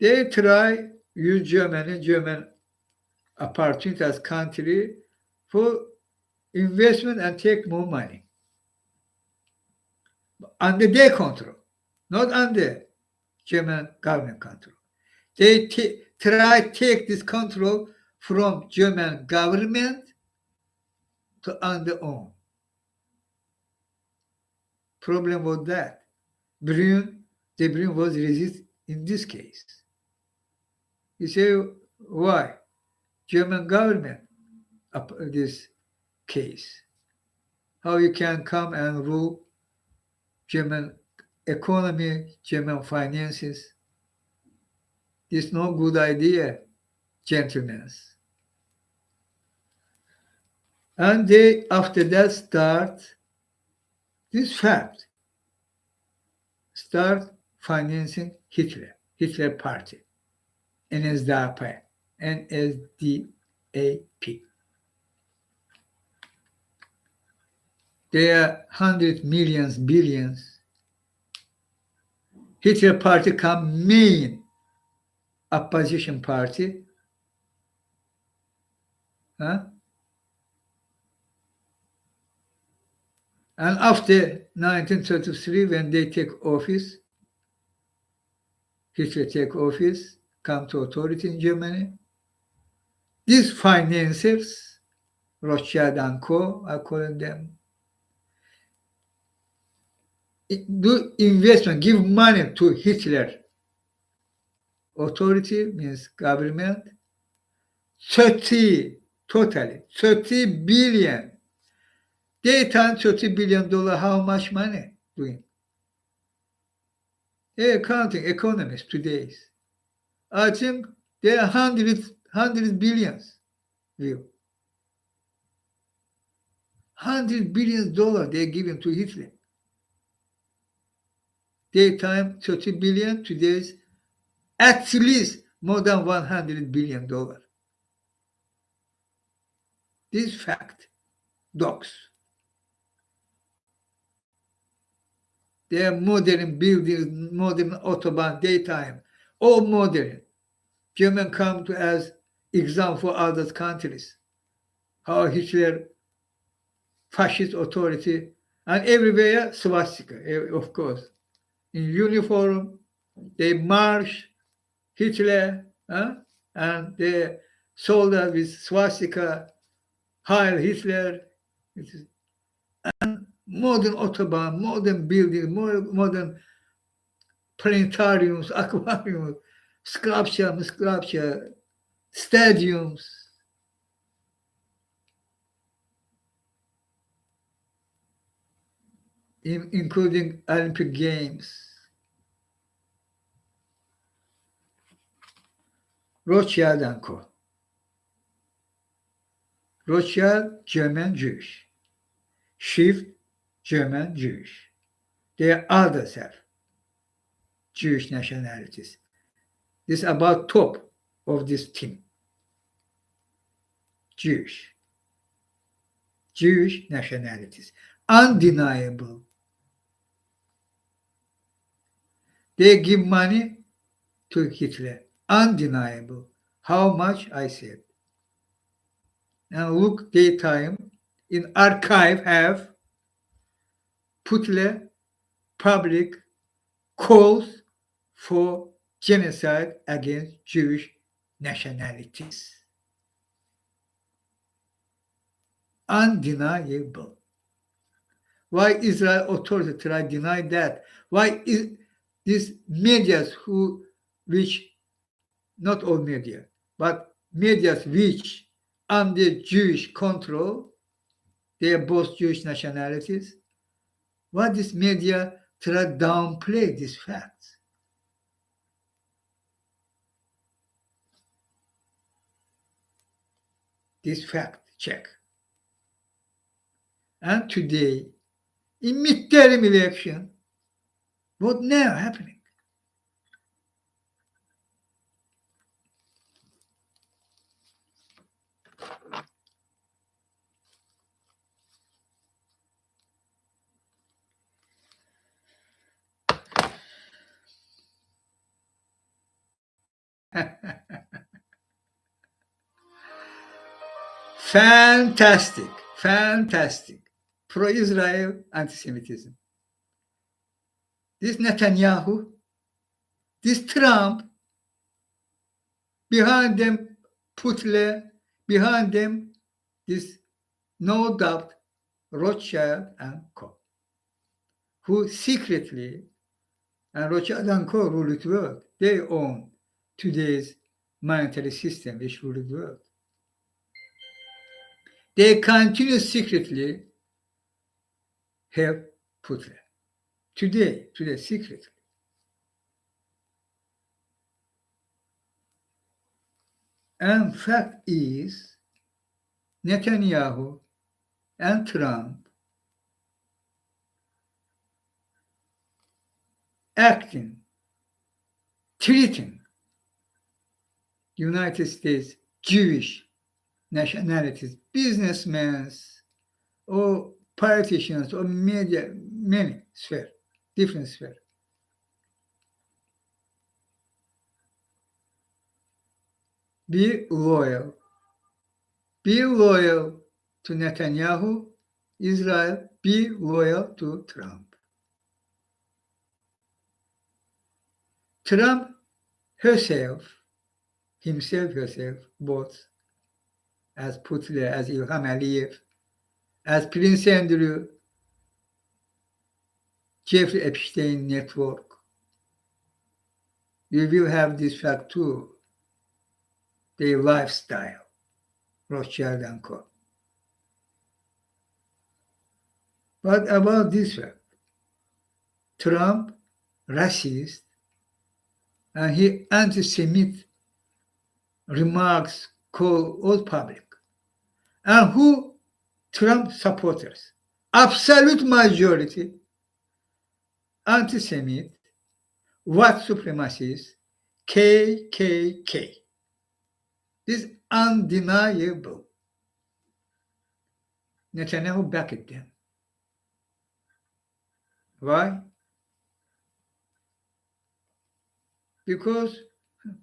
S1: They try use German opportunity as country for investment and take more money. Under their control, not under German government control. They try take this control from German government to under own. Problem was that De Bruyne was resist in this case. You say, why? German government this case. How you can come and rule German economy, German finances? It's no good idea, gentlemen. And they, after that, start financing Hitler Party, NSDAP. There are hundreds, millions, billions. Hitler Party come main opposition party. Huh? And after 1933, when they take office, Hitler take office, come to authority in Germany. These financiers, Rothschild and Co., I call them, do investment, give money to Hitler authority, means government, 30 billion. They turn $30 billion, how much money doing? They are counting economists today. I think there are hundreds billions view. $100 billion they're giving to Hitler. Daytime 30 billion, today's at least more than $100 billion. This fact, docs. They are modern buildings, modern autobahn, daytime, all modern. German come to as example for other countries. How Hitler, fascist authority, and everywhere swastika, of course. In uniform, they march Hitler, and the soldiers with swastika, Heil Hitler. And modern autobahn, modern buildings, modern planetariums, aquariums, sculpture, stadiums, including Olympic Games. Rothschild and Co. Rothschild, German Jewish. Schiff, German Jewish. Their others have Jewish nationalities. This is about top of this team. Jewish nationalities. Undeniable. They give money to Hitler. Undeniable. How much, I said. Now look, daytime in archive have Hitler public calls for genocide against Jewish nationalities. Undeniable. Why Israel authorities try to deny that? Why is these medias which, not all media, but medias which under Jewish control, they are both Jewish nationalities. Why this media try to downplay these facts? This fact check. And today, in midterm election, what now happening? Fantastic, fantastic. Pro-Israel anti-Semitism. This Netanyahu, this Trump, behind them Putle, behind them this no doubt Rothschild and Co. Who secretly, and Rothschild and Co. rule the world. They own today's monetary system which rule the world. They continue secretly have Putle. Today, secretly. And fact is, Netanyahu and Trump acting, treating United States Jewish nationalities, businessmen, or politicians, or media, many spheres, different spheres. Be loyal. Be loyal to Netanyahu, Israel. Be loyal to Trump. Trump himself, both as Putin, as Ilham Aliyev, as Prince Andrew, Jeffrey Epstein network. You will have this fact too, their lifestyle, Rothschild and Co. But about this fact, Trump, racist, and he anti-Semite remarks call all public. And who Trump supporters? Absolute majority anti-Semite, white supremacists, KKK. This is undeniable. Netanyahu backed them. Why? Because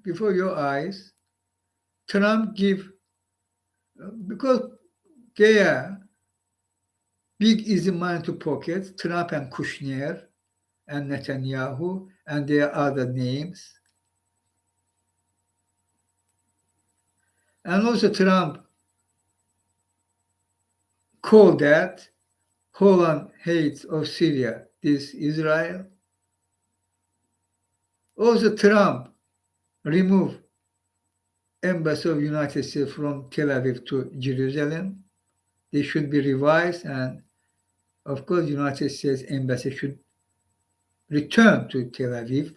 S1: before your eyes, Trump because they are big easy money to pocket, Trump and Kushner and Netanyahu and their other names. And also Trump called that Holland hates of Syria, this Israel. Also Trump removed Embassy of United States from Tel Aviv to Jerusalem. They should be revised and Of course, United States Embassy should return to Tel Aviv.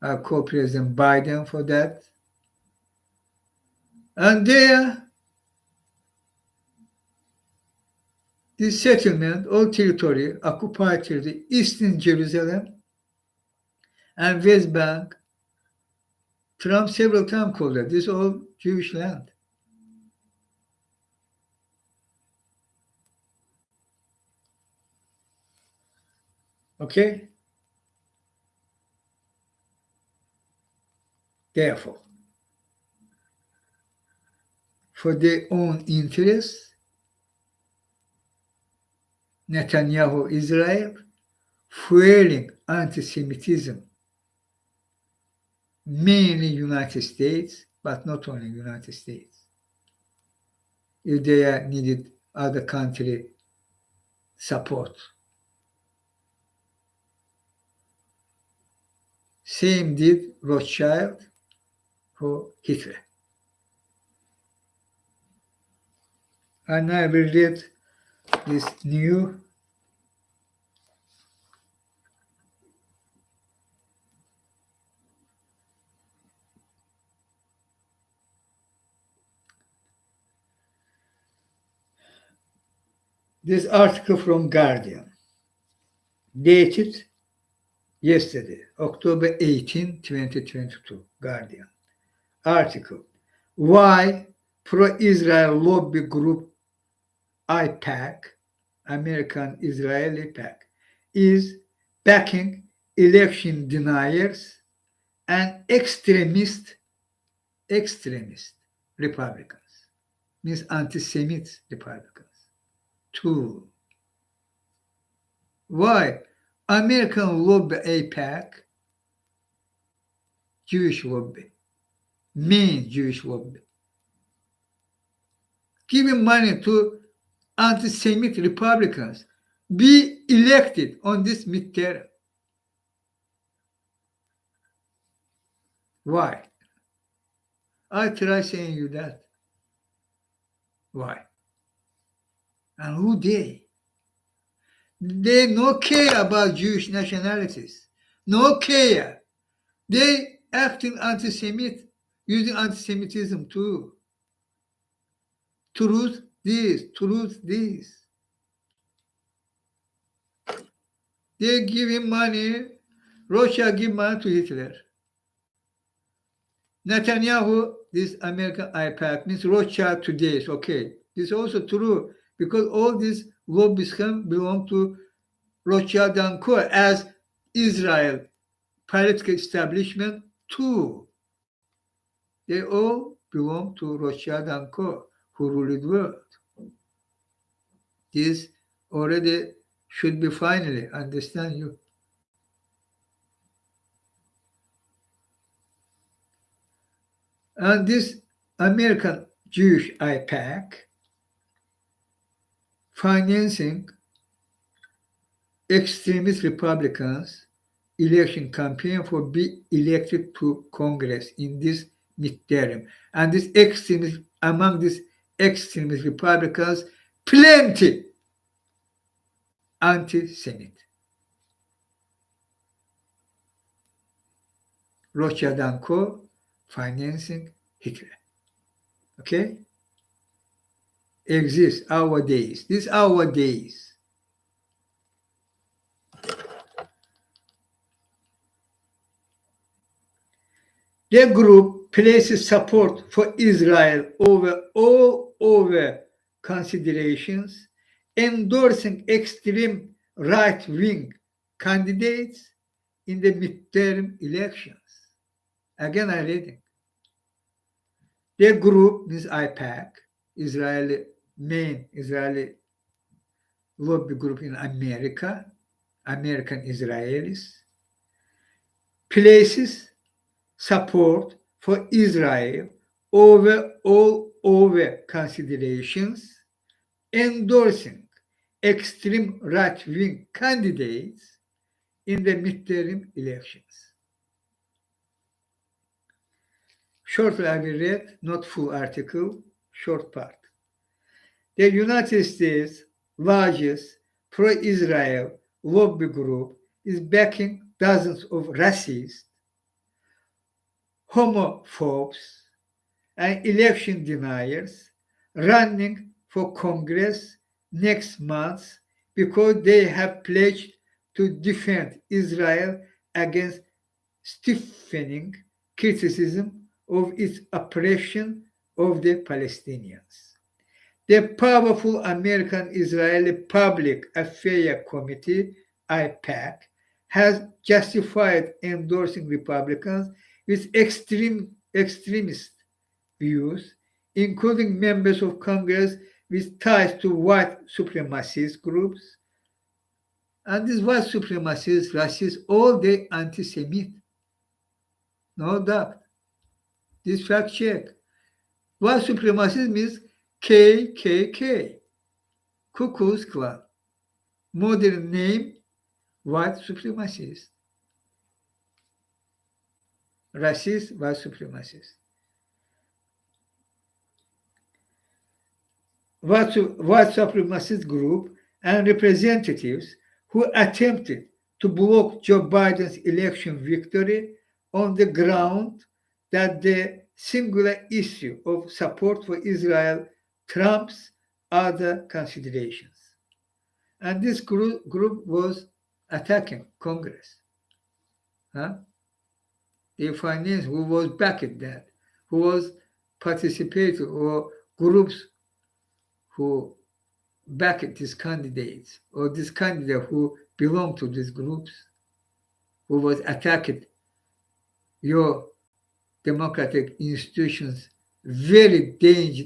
S1: I call President Biden for that. And there, this settlement or territory occupied the eastern Jerusalem and West Bank. Trump several times called that this all Jewish land. Okay? Therefore, for their own interests, Netanyahu Israel fueling anti-Semitism, mainly United States, but not only United States. If they needed other country support. Same did Rothschild for Hitler. And I will read this new this article from Guardian, dated yesterday, October 18, 2022, Guardian. Article, why pro-Israel lobby group IPAC, American Israeli PAC, is backing election deniers and extremist Republicans, means anti-Semite Republicans. Two, why American lobby AIPAC, Jewish lobby, main Jewish lobby, giving money to anti-Semite Republicans be elected on this midterm. Why? I try saying you that. Why? And who they? They no care about Jewish nationalities. No care. They acting anti-Semite, using anti-Semitism too. Truth this, truth this. They give him money. Russia give money to Hitler. Netanyahu, this American IPAC, means Rothschild today. Is okay. This is also true because all these lobbyists belong to Rothschild and Co. as Israel political establishment too. They all belong to Rothschild and Co. who rule the world. This already should be finally understand you. And this American Jewish IPAC financing extremist Republicans election campaign for be elected to Congress in this midterm. And this extremist, among these extremist Republicans, plenty anti-Semite. Rothschild and Co. financing Hitler. Okay? Exists our days. These are our days. The group places support for Israel over all other considerations, endorsing extreme right-wing candidates in the midterm elections. Again, I read it. The group, this IPAC, main Israeli lobby group in America, American Israelis, places support for Israel over all other considerations, endorsing extreme right-wing candidates in the midterm elections. Shortly I will read, not full article, short part. The United States largest pro-Israel lobby group is backing dozens of racists, homophobes, and election deniers running for Congress next month because they have pledged to defend Israel against stiffening criticism of its oppression of the Palestinians. The powerful American-Israeli Public Affairs Committee, IPAC, has justified endorsing Republicans with extremist views, including members of Congress with ties to white supremacist groups. And these white supremacists, racists, all they anti-Semite. No doubt. This fact check. White supremacist means KKK, Ku Klux Klan. Modern name, white supremacist. Racist, white supremacist. White supremacist group and representatives who attempted to block Joe Biden's election victory on the ground that the singular issue of support for Israel trumps other considerations. And this group was attacking Congress. Huh? The finance who was backing that, who was participating, or groups who backed these candidates, or this candidate who belonged to these groups, who was attacking your democratic institutions very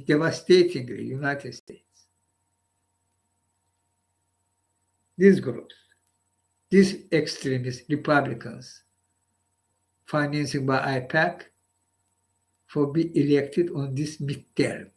S1: devastatingly, United States. These groups, these extremist Republicans, financing by IPAC, for be elected on this midterm.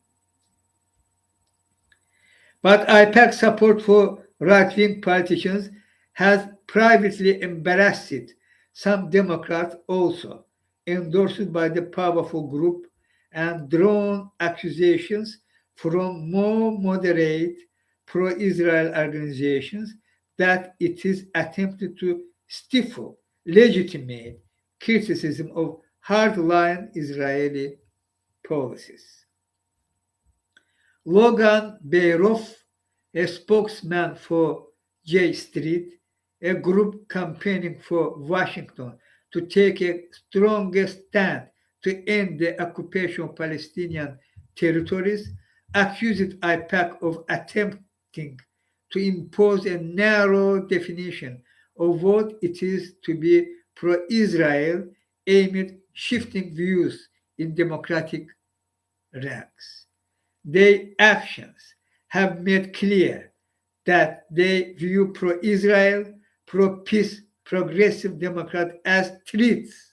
S1: But IPAC support for right-wing politicians has privately embarrassed some Democrats also, endorsed by the powerful group, and drawn accusations from more moderate pro-Israel organizations that it is attempted to stifle legitimate criticism of hardline Israeli policies. Logan Beiroff, a spokesman for J Street, a group campaigning for Washington to take a stronger stand to end the occupation of Palestinian territories, accused IPAC of attempting to impose a narrow definition of what it is to be pro-Israel, aimed at shifting views in democratic ranks. Their actions have made clear that they view pro-Israel, pro-peace, progressive Democrats as threats.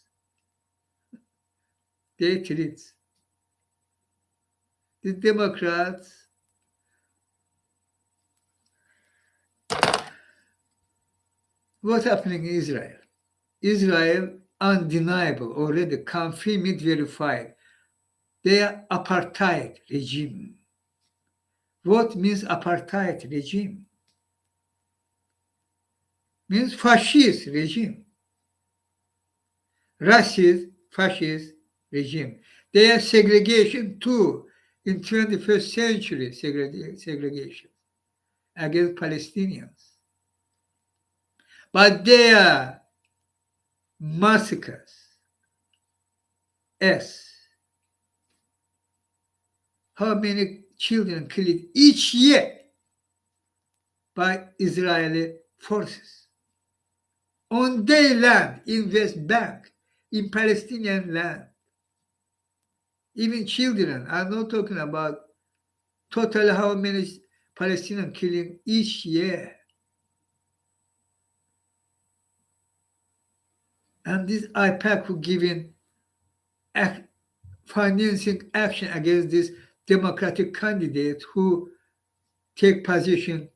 S1: They threats. The Democrats, what's happening in Israel? Israel, undeniable, already confirmed, verified, their apartheid regime. What means apartheid regime? Means fascist regime. Racist, fascist regime. Their segregation too, in 21st century segregation against Palestinians. But their massacres, how many children killed each year by Israeli forces on their land, in West Bank, in Palestinian land. Even children, I'm not talking about total how many Palestinian killing each year. And this IPAC who giving financing action against these democratic candidates who take position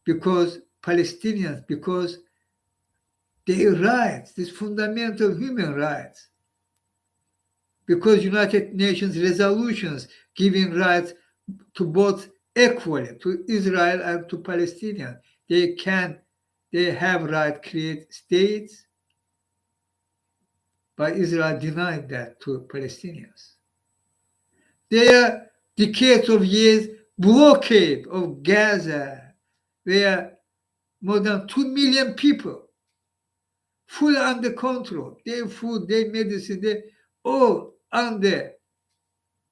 S1: because Palestinians, because their rights, these fundamental human rights, because United Nations resolutions giving rights to both equally to Israel and to Palestinians. They have right to create states, but Israel denied that to Palestinians. Their decades of years blockade of Gaza, where more than 2 million people fully under control. Their food, their medicine, they all under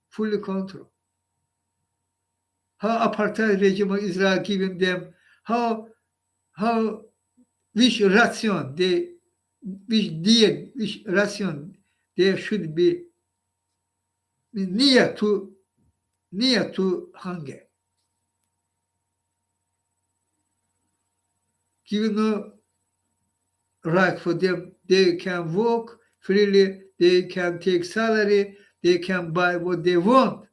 S1: fully control. How apartheid regime of Israel giving them, how which ration which ration there should be near to hunger. Given no right for them, they can work freely, they can take salary, they can buy what they want.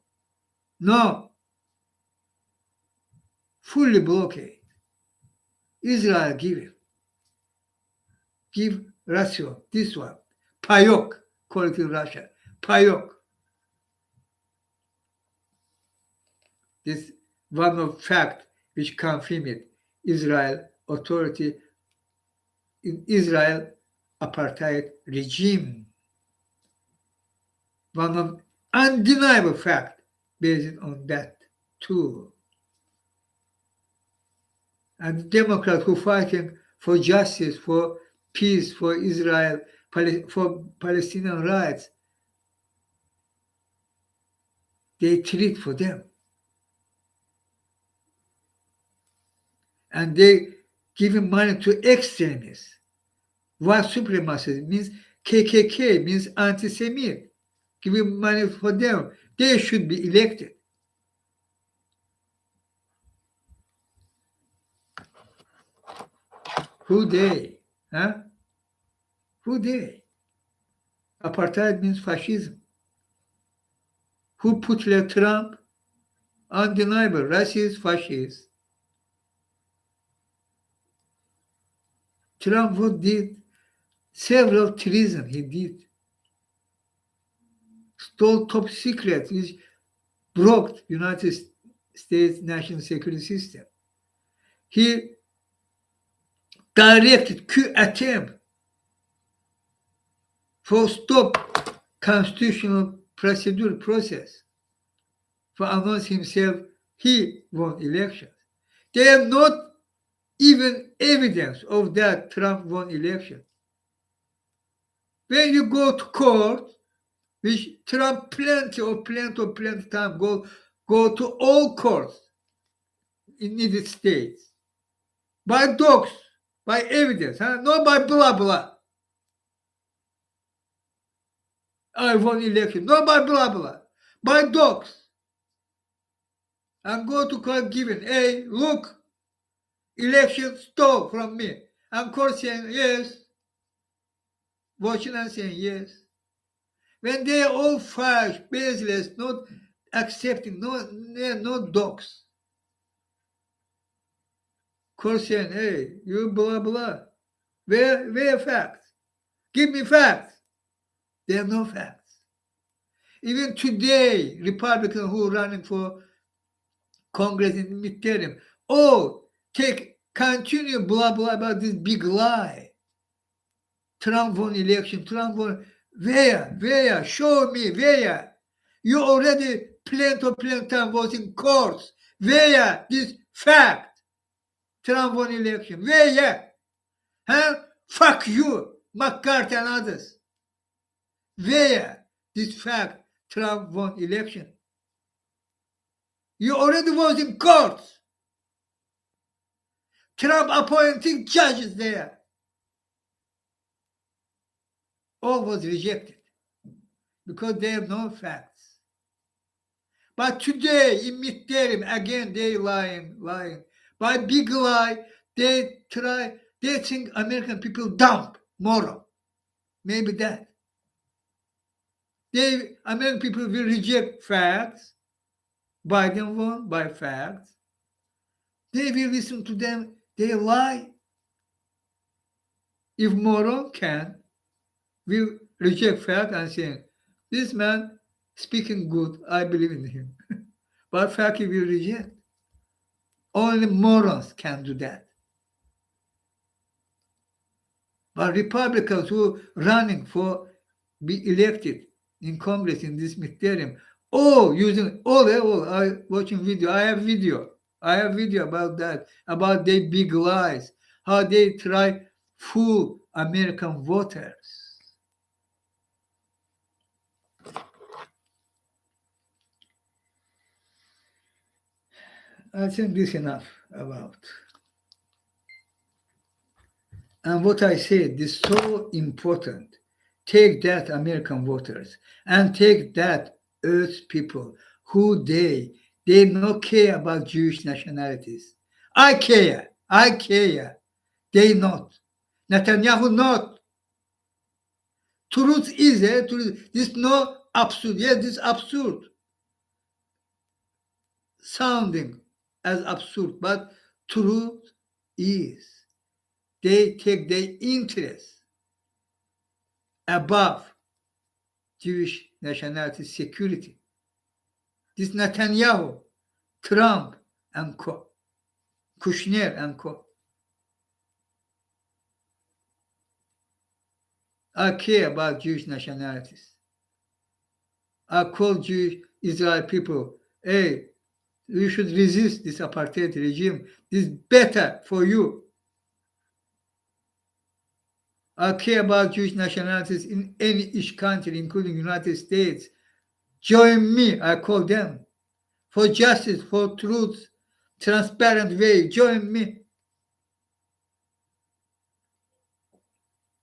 S1: No, fully blockade. Israel give ration, this one, payok, call it in Russia, payok. This one of fact which confirmed Israel authority in Israel apartheid regime. One of undeniable fact based on that too. And Democrats who fighting for justice, for peace, for Israel, for Palestinian rights, they treat for them. And they giving money to extremists. White supremacists means KKK, means anti-Semite. Giving money for them. They should be elected. Who they? Huh? Who they? Apartheid means fascism. Who put like Trump? Undeniable, racist, fascist. Trump what did? Several treason he did. Stole top secret, which broke United States national security system. He directed coup attempt for stop constitutional procedure process for announce himself he won elections. They have not even evidence of that Trump won election. When you go to court, which Trump plenty time go to all courts in the United States by docs, by evidence, not by blah blah. I won election, not by blah blah, by docs. And go to court given, hey, look, election stole from me. And court saying yes, watching and saying yes. When they are all false, baseless, not accepting, no docs. Court saying, hey, you blah blah. Where facts? Give me facts. There are no facts. Even today, Republicans who are running for Congress in midterm, continue blah blah about this big lie. Trump won election, Trump won. Where? Show me where. You already plenty time was in courts. Where this fact? Trump won election. Where? Huh? Fuck you, McCarthy and others. Where this fact? Trump won election. You already was in courts. Trump appointing judges there. All was rejected because they have no facts. But today, in midterm, again, they lying. By big lie, they think American people dumb, moral. Maybe that. American people will reject facts. Biden won by facts. They will listen to them. They lie. If moral can, will reject fact and say, this man speaking good, I believe in him. But fact he will reject. Only morons can do that. But Republicans who running for be elected in Congress in this midterm, all I watching video. I have video. About that, about their big lies, how they try fool American voters. I think this is enough about. And what I said is so important. Take that, American voters, and take that, Earth people, who they not care about Jewish nationalities. I care. They not. Netanyahu not. Truth is this no absurd. Yes, this absurd. Sounding as absurd, but truth is they take their interest above Jewish nationality security. This Netanyahu, Trump, and co. Kushner and co. I care about Jewish nationalities. I call Jewish Israel people, hey, you should resist this apartheid regime. This is better for you. I care about Jewish nationalities in any each country, including United States. Join me, I call them, for justice, for truth, transparent way. Join me.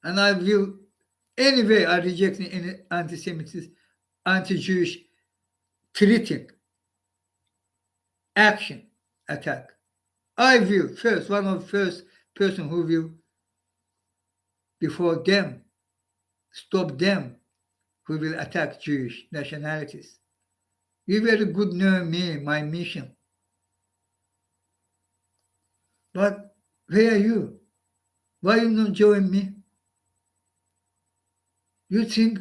S1: And I will, anyway, I reject any anti-Semitism, anti-Jewish treating, action, attack. I will first, one of the first person who will, before them, stop them, who will attack Jewish nationalities. You very good know me, my mission. But where are you? Why you not join me? You think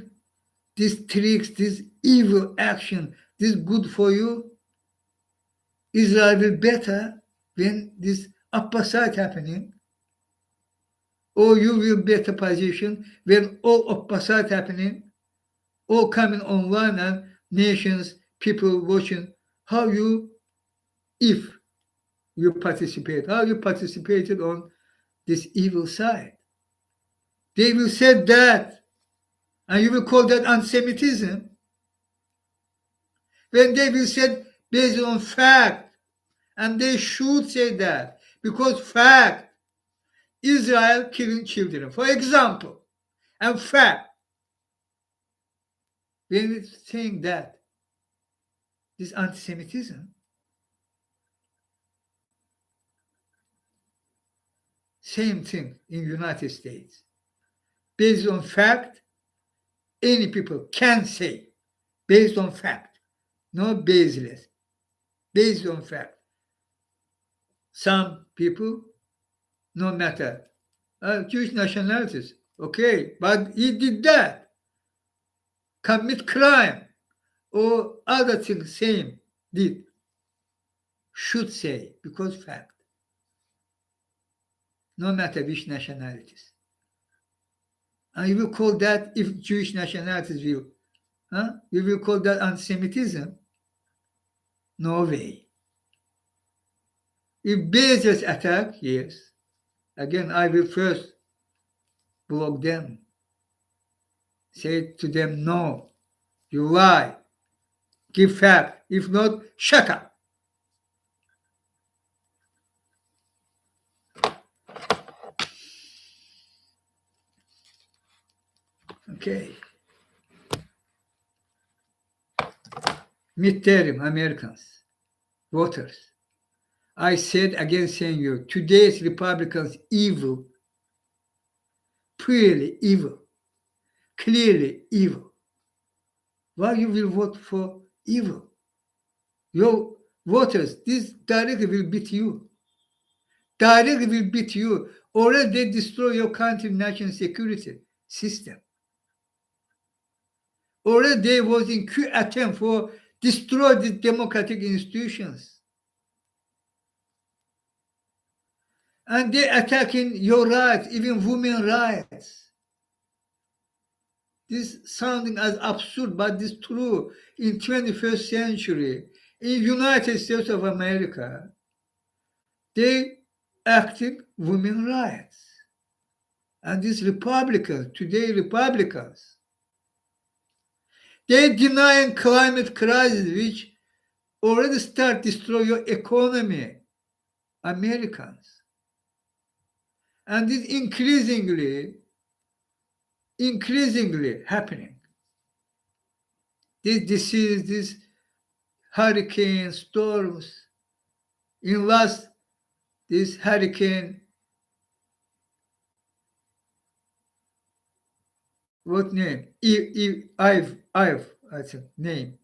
S1: these tricks, this evil action, this good for you? Israel will better when this opposite happening. Or you will better position when all opposite happening, all coming online and nations, people watching how you, if you participate, how you participated on this evil side. They will say that, and you will call that anti-Semitism. When they will say based on fact, and they should say that, because fact, Israel killing children, for example, and fact, when it's saying that, this anti-Semitism, same thing in United States. Based on fact, any people can say, based on fact, not baseless, based on fact. Some people, no matter, Jewish nationalities, okay, but he did that, commit crime, or other things, same, did, should say, because fact, no matter which nationalities. And you will call that, if Jewish nationalities will, you will call that anti-Semitism? No way. If baseless attack, yes. Again, I will first block them. Say to them, no, you lie. Give fact. If not, shut up. Okay. Midterm Americans, voters. I said again saying you, today's Republicans evil, purely evil, clearly evil. Why you will vote for evil? Your voters, this directly will beat you. Directly will beat you. Already they destroy your country national security system. Already there was in attempt for destroy the democratic institutions. And they attacking your rights, even women rights. This sounding as absurd, but this true in 21st century. In United States of America, they acting women rights. And these Republicans, today Republicans, they denying climate crisis, which already start destroy your economy, Americans. And this increasingly happening. This disease, this hurricane storms, in last, this hurricane, what name? Ive, I think, name.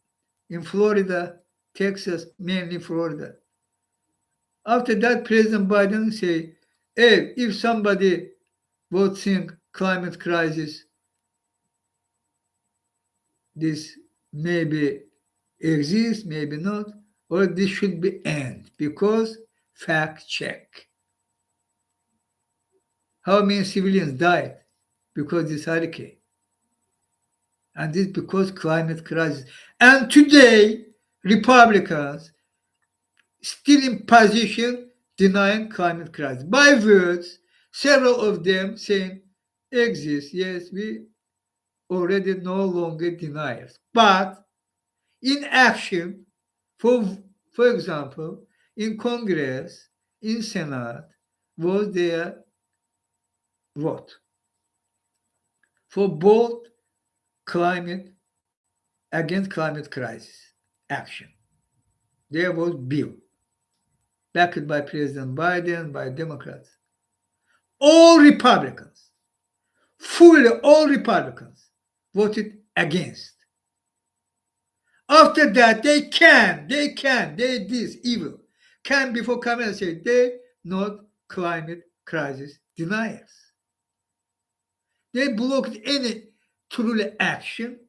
S1: In Florida, Texas, mainly Florida. After that, President Biden say, hey, if somebody would think climate crisis, this maybe exists, maybe not, or this should be end because fact check. How many civilians died because this hurricane? And this because climate crisis. And today, Republicans still in position denying climate crisis. By words, several of them saying exists. Yes, we already no longer deniers. But in action, for example, in Congress, in Senate, was their vote for both climate against climate crisis action. There was bill backed by President Biden, by Democrats. All Republicans, fully all Republicans voted against. After that, they this evil can before coming and say they not climate crisis deniers. They blocked any truly action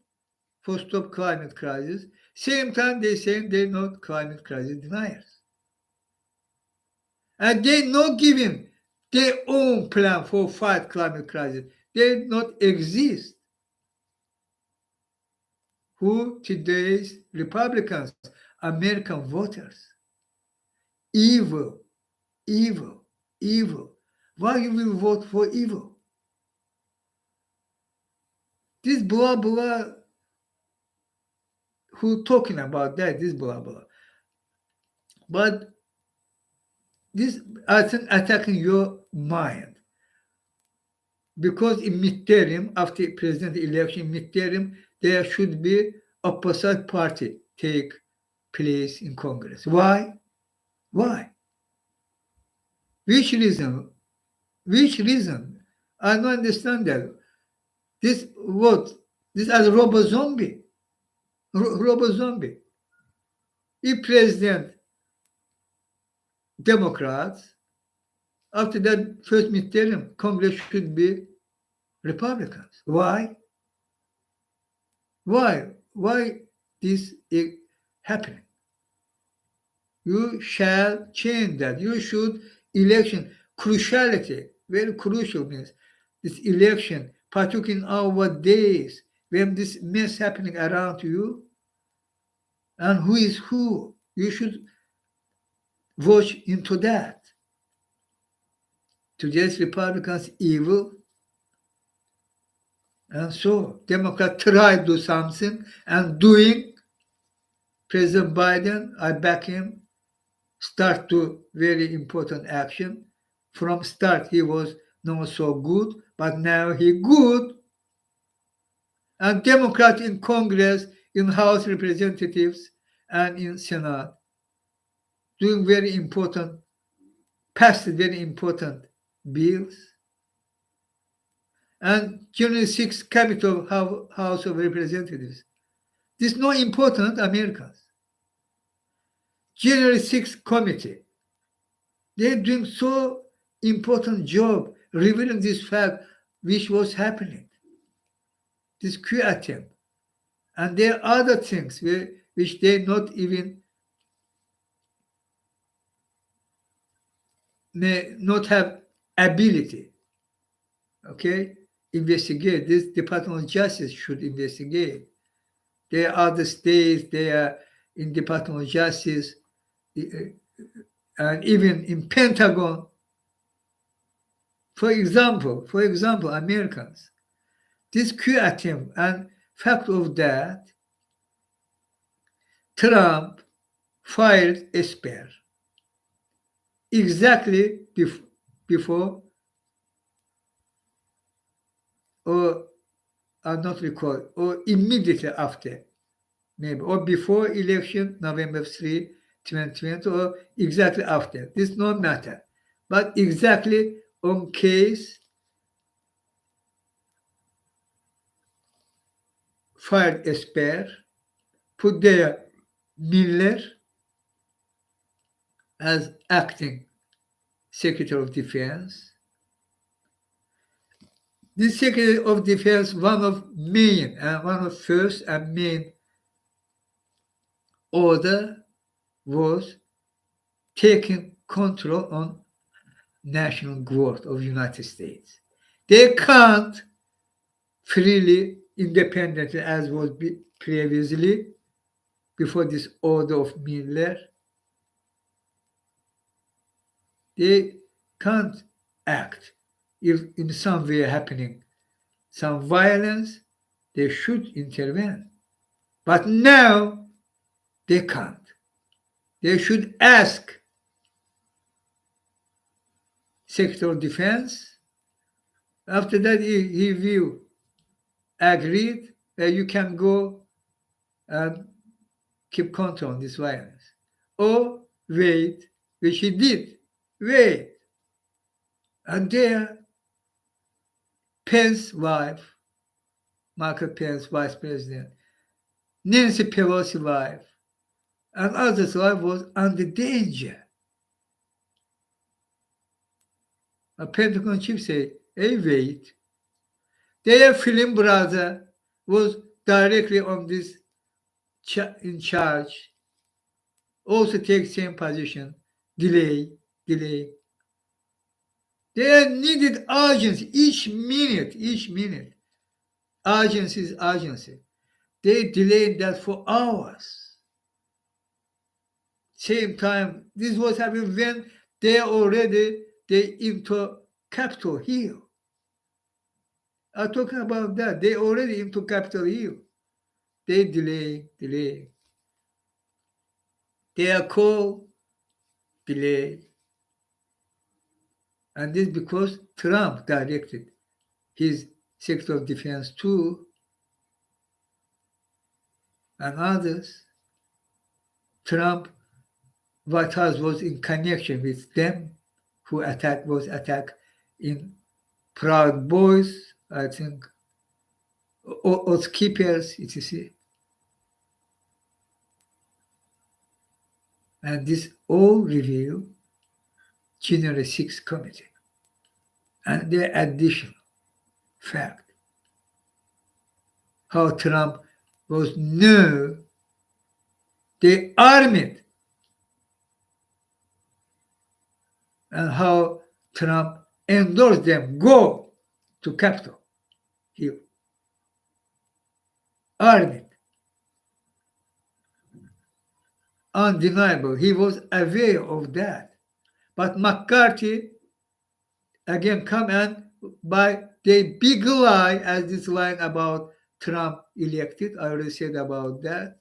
S1: for stop climate crisis. Same time they saying they're not climate crisis deniers. And they not giving their own plan for fight climate crisis. They not exist. Who today's Republicans, American voters. Evil, evil, evil. Why you will vote for evil? This blah blah, who talking about that, this blah blah. But this, I think, attacking your mind. Because in midterm, after president election midterm, there should be opposite party take place in Congress. Why? Why? Which reason? Which reason? I don't understand that. This what? This as a robo zombie. Robo zombie. If president Democrats, after that first midterm, Congress should be Republicans. Why? Why? Why this is happening? You shall change that. You should election cruciality, very crucial means this election, particularly in our days when this mess happening around you, and who is who. You should watch into that. Today's Republicans evil, and so Democrats try to do something and doing. President Biden, I back him, start to very important action. From start, he was not so good, but now he good. And Democrats in Congress, in House Representatives, and in Senate, doing very important, passed very important bills. And January 6th, Capitol House of Representatives. This is not important, Americans. January 6th Committee. They're doing so important job revealing this fact which was happening. This coup attempt. And there are other things which they not even may not have ability, okay, investigate. This Department of Justice should investigate. There are other states, they are in Department of Justice, and even in Pentagon. For example, Americans, this coup attempt, and fact of that, Trump fired Esper exactly before, or I not recall, or immediately after, maybe, or before election, November 3, 2020, or exactly after. This no matter. But exactly on case fired Esper, put there Miller as acting Secretary of Defense. This Secretary of Defense, one of first and main order was taking control on national guard of United States. They can't freely, independently, as was previously, before this order of Miller, they can't act. If in some way happening some violence, they should intervene. But now they can't. They should ask Secretary of Defense. After that, he will agree that you can go and keep control on this violence. Or wait, which he did. Wait. And there, Pence's wife, Michael Pence, Vice President, Nancy Pelosi's wife, and others' wife was under danger. A Pentagon chief said, hey, wait. Their film brother was directly on this in charge, also take same position, delay. They needed urgency, each minute. Urgency. They delayed that for hours. Same time, this was happening when they into Capitol Hill. I'm talking about that. They already into Capitol Hill. They delay. They are called delay. And this because Trump directed his Secretary of Defense too, and others. Trump, White House was in connection with them who was attacked in Proud Boys, I think, Oath Keepers, etc. And this all reveal January 6th committee. And the additional fact, how Trump was they armed, and how Trump endorsed them go to Capitol Hill. Armed. Undeniable. He was aware of that. But McCarthy again come and by the big lie, as this line about Trump elected, I already said about that.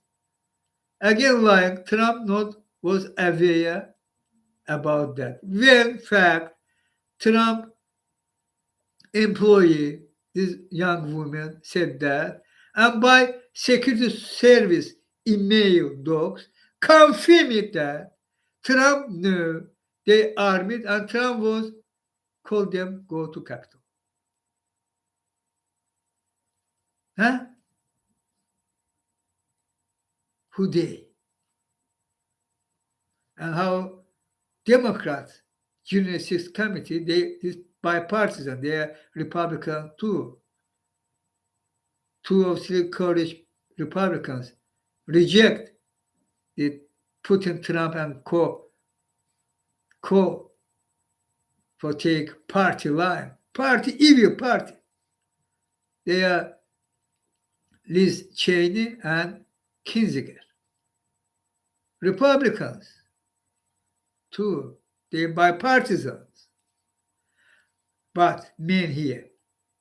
S1: Again, lying, Trump not was aware about that. When fact, Trump employee, this young woman said that, and by Security Service email docs confirmed that Trump knew they armed and Trump was called them go to Capitol. Huh? Who they? And how Democrats, Junior Sixth Committee, this bipartisan, they are Republican too. 2 of 3 college Republicans reject the Putin, Trump, and co for take party line. Party, evil party. They are Liz Cheney and Kinzinger. Republicans, too. They're bipartisans. But men here,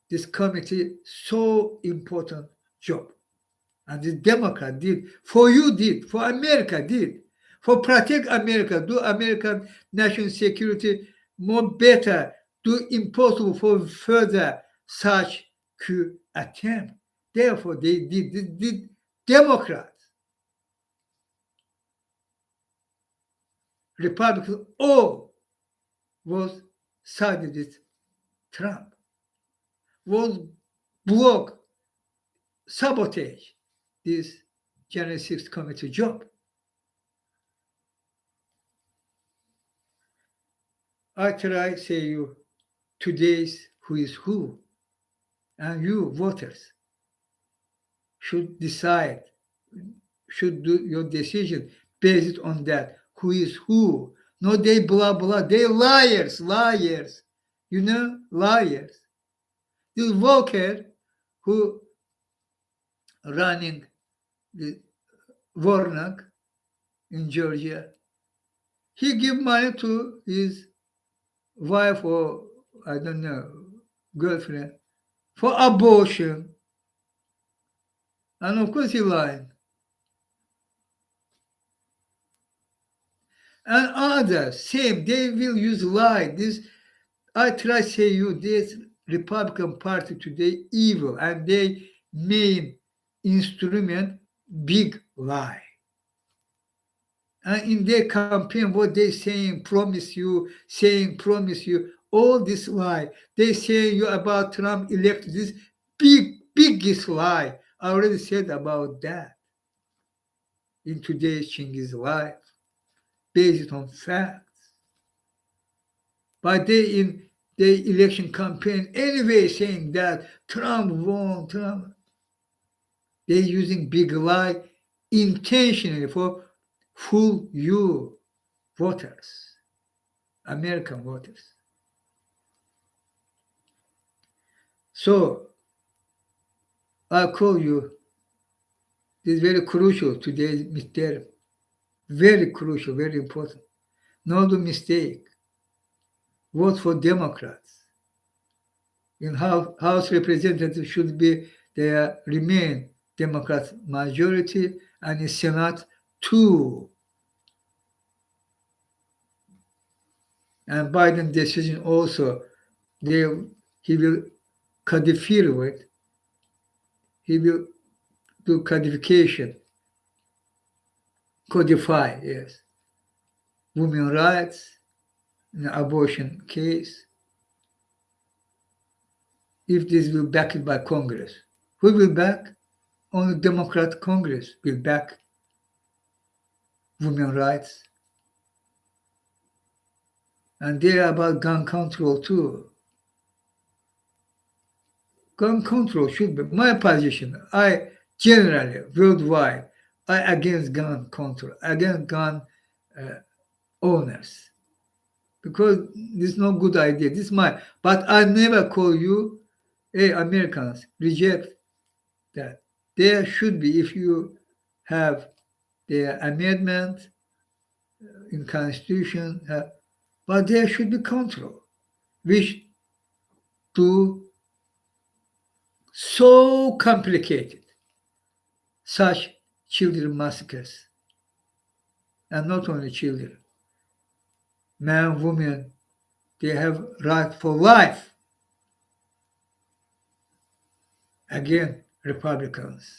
S1: this committee, so important job. And the Democrat did, for you did, for America did, for protect America, do American national security more better, do impossible for further such coup attempt. Therefore, they did Democrats, Republicans, all was sided with Trump, was block, sabotage this January 6th committee job. I try say you today's who is who, and you voters should decide, should do your decision based on that. Who is who? No, they blah blah. They liars, liars. You know, liars. This Walker, who running the Warnock in Georgia, he give money to his wife or I don't know girlfriend for abortion, and of course he lied. And others, same, they will use lie. This I try to say you this Republican Party today evil, and they main instrument big lie. And in their campaign, what they saying, promise you, all this lie. They say you about Trump elect this biggest lie. I already said about that in today's Chinghiz life, based on facts. But they in the election campaign anyway saying that Trump won, Trump. They're using big lie intentionally for fool you voters, American voters. So I call you, this is very crucial today's midterm. Very crucial, very important. No mistake. Vote for Democrats. In House Representatives should be there remain Democrat majority, and in Senate too. And Biden decision also, he will codify it. He will do codification, codify, yes, women rights in the abortion case. If this will be backed by Congress, who will back? Only Democrat Congress will back women rights. And they are about gun control too. Gun control should be my position. I generally, worldwide, I against gun control, against gun owners. Because this is no good idea. This is my, but I never call you, hey, Americans, reject that. There should be, if you have the amendment in Constitution, but there should be control, which do so complicated, such children massacres, and not only children, men, women, they have right for life. Again, Republicans.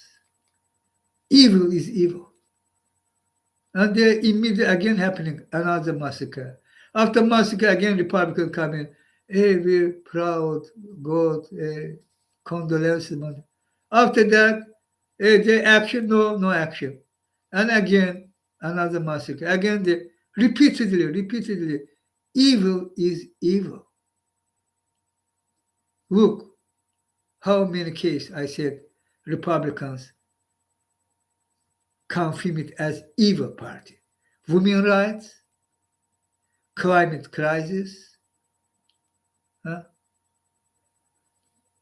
S1: Evil is evil. And they immediately again happening, another massacre. After massacre, again, Republicans come in, hey, we're proud, God, condolences. After that, the action, no action. And again, another massacre. Again, they repeatedly, evil is evil. Look, how many cases I said Republicans confirm it as evil party. Women rights, climate crisis, Huh?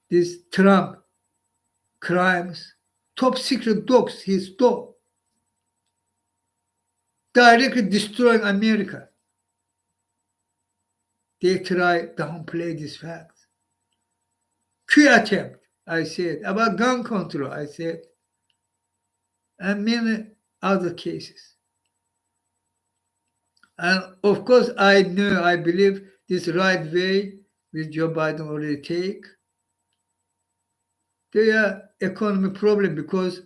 S1: This Trump crimes, top secret dogs he stole, directly destroying America. They try downplay this fact. Coup attempt, I said, about gun control, I said, and many other cases. And of course, I believe this right way, which Joe Biden already take, they are economic problem because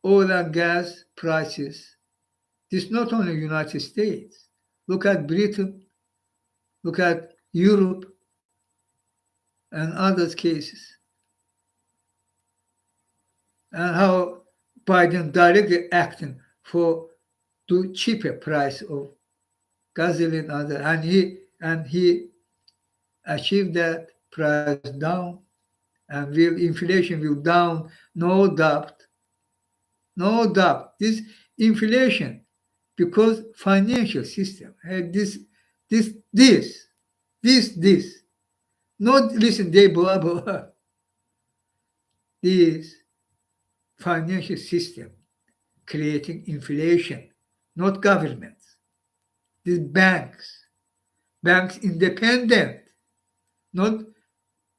S1: oil and gas prices. This not only United States. Look at Britain, look at Europe, and other cases. And how Biden directly acting for to cheaper price of gasoline and he achieved that price down and inflation will down, no doubt. No doubt. This inflation because financial system this not listen they blah blah this financial system creating inflation, not governments. These banks independent, not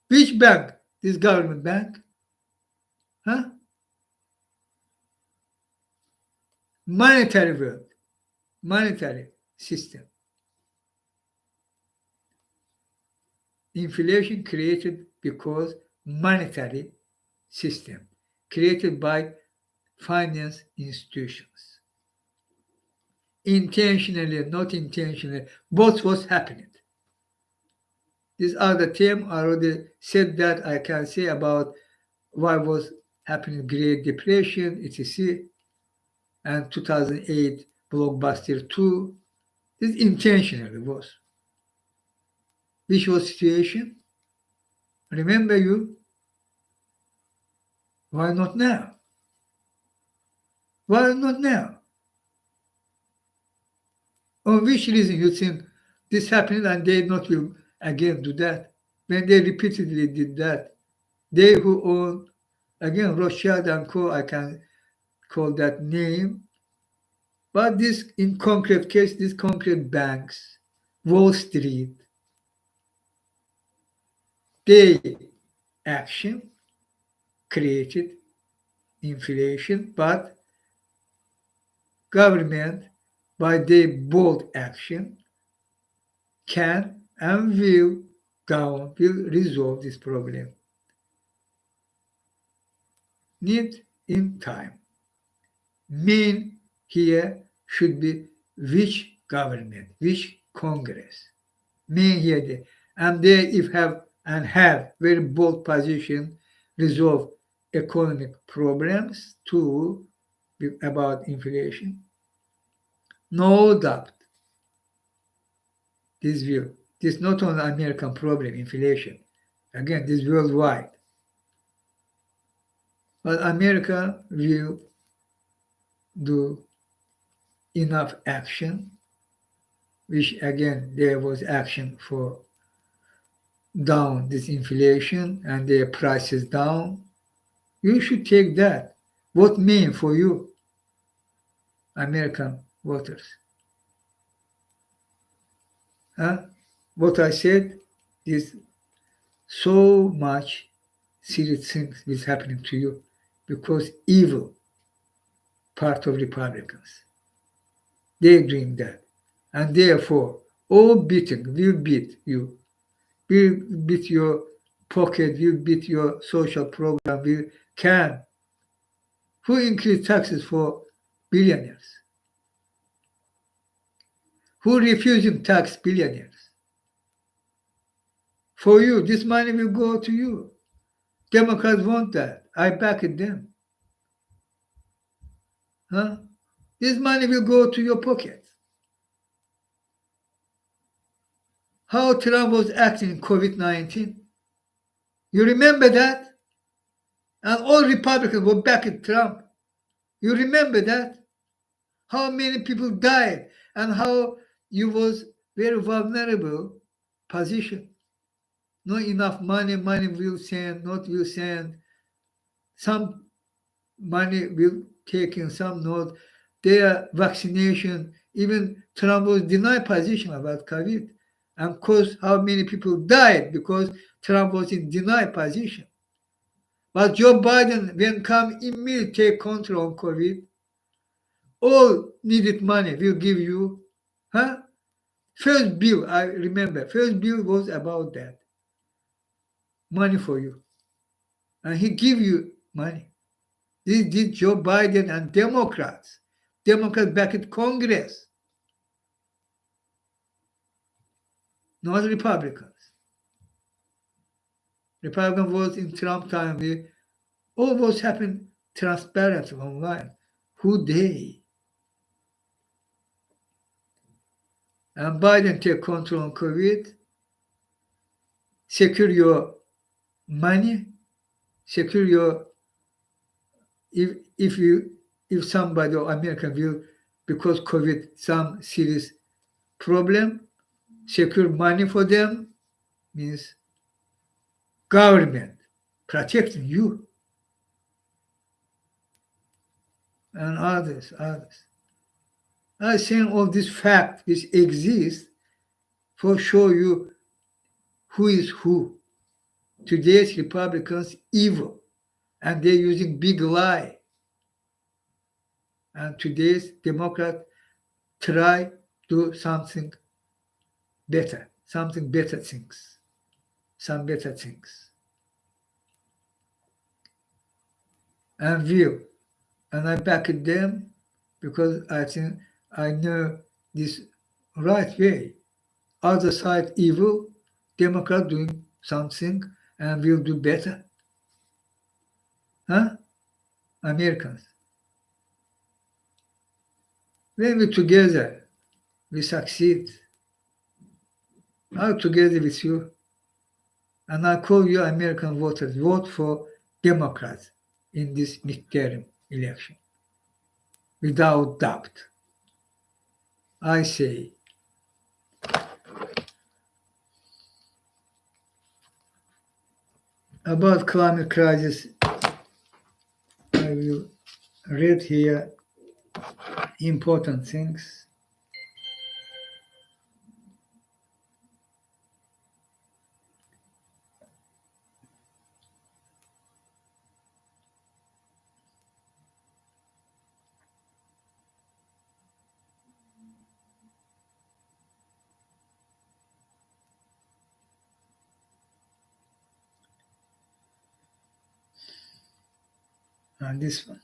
S1: which bank? This government bank, huh? Monetary world, monetary system. Inflation created because monetary system created by finance institutions. Intentionally, not intentionally, both was happening. These are the terms I already said that I can say about what was happening, Great Depression, etc., and 2008 Blockbuster 2. This intentionally was. Which was situation? Remember you? Why not now? Why not now? On which reason you think this happened and they not will again do that? When they repeatedly did that, they who own, again, Rothschild and Co., I can call that name, but this, in concrete case, these concrete banks, Wall Street, they action created inflation, but government, by their bold action, can and will resolve this problem. Need in time. Mean here should be which government, which Congress. Mean here, and they if have very bold position, resolve economic problems too about inflation. No doubt. This view. This is not only American problem, inflation. Again, this is worldwide. But America will do enough action, which again, there was action for down this inflation and their prices down. You should take that. What mean for you, American voters? Huh? What I said is so much serious things is happening to you because evil part of Republicans. They're doing that. And therefore, all beating will beat you. Will beat your pocket, will beat your social program, will can. Who increase taxes for billionaires? Who refusing tax billionaires? For you, this money will go to you. Democrats want that. I back it them. Huh? This money will go to your pocket. How Trump was acting in COVID-19. You remember that? And all Republicans were backing Trump. You remember that? How many people died and how you was very vulnerable position. not enough money will send, not will send. Some money will take in, some not. Their vaccination, even Trump was denied position about COVID, and caused how many people died because Trump was in denied position. But Joe Biden, when come immediately take control on COVID, all needed money will give you, huh? First bill, I remember, first bill was about that, money for you, and he give you money. This did Joe Biden and Democrats. Democrats backed Congress, not Republicans. Republican votes in Trump time, all votes happen transparently online. Who they? And Biden take control on COVID, secure your money, secure your, if somebody or American will, because COVID some serious problem, secure money for them means government protecting you and others. I think all this fact which exists for show you who is who. Today's Republicans evil, and they're using big lie. And today's Democrat try do something better, some better things. And will. And I back them because I think I know this right way. Other side evil, Democrat doing something and will do better. Huh? Americans. When we together, we succeed. I'm together with you. And I call you American voters, vote for Democrats in this midterm election. Without doubt. I say, about climate crisis, I will read here important things. And this one.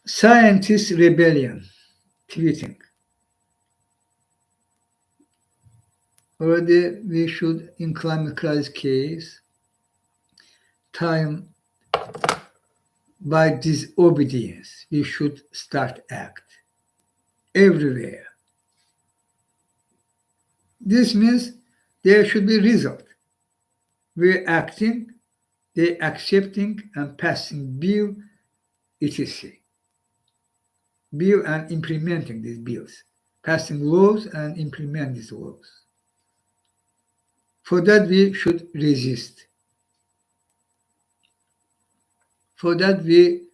S1: Scientist rebellion, tweeting. Already we should, in climate crisis case, time by disobedience, we should start act everywhere. This means there should be result. We're acting, they accepting and passing bill, etc. Bill and implementing these bills, passing laws and implement these laws. For that we should resist. For that we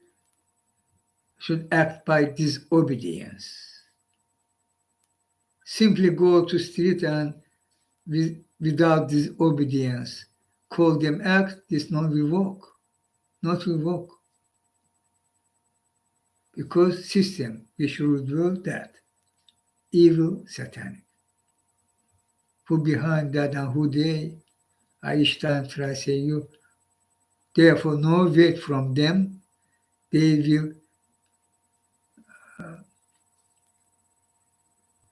S1: should act by disobedience. Simply go to street and without disobedience, call them act, this not will work. Not will work. Because system, we should do that. Evil, satanic. Who behind that and who they, I each time try to say you, therefore no wait from them, they will,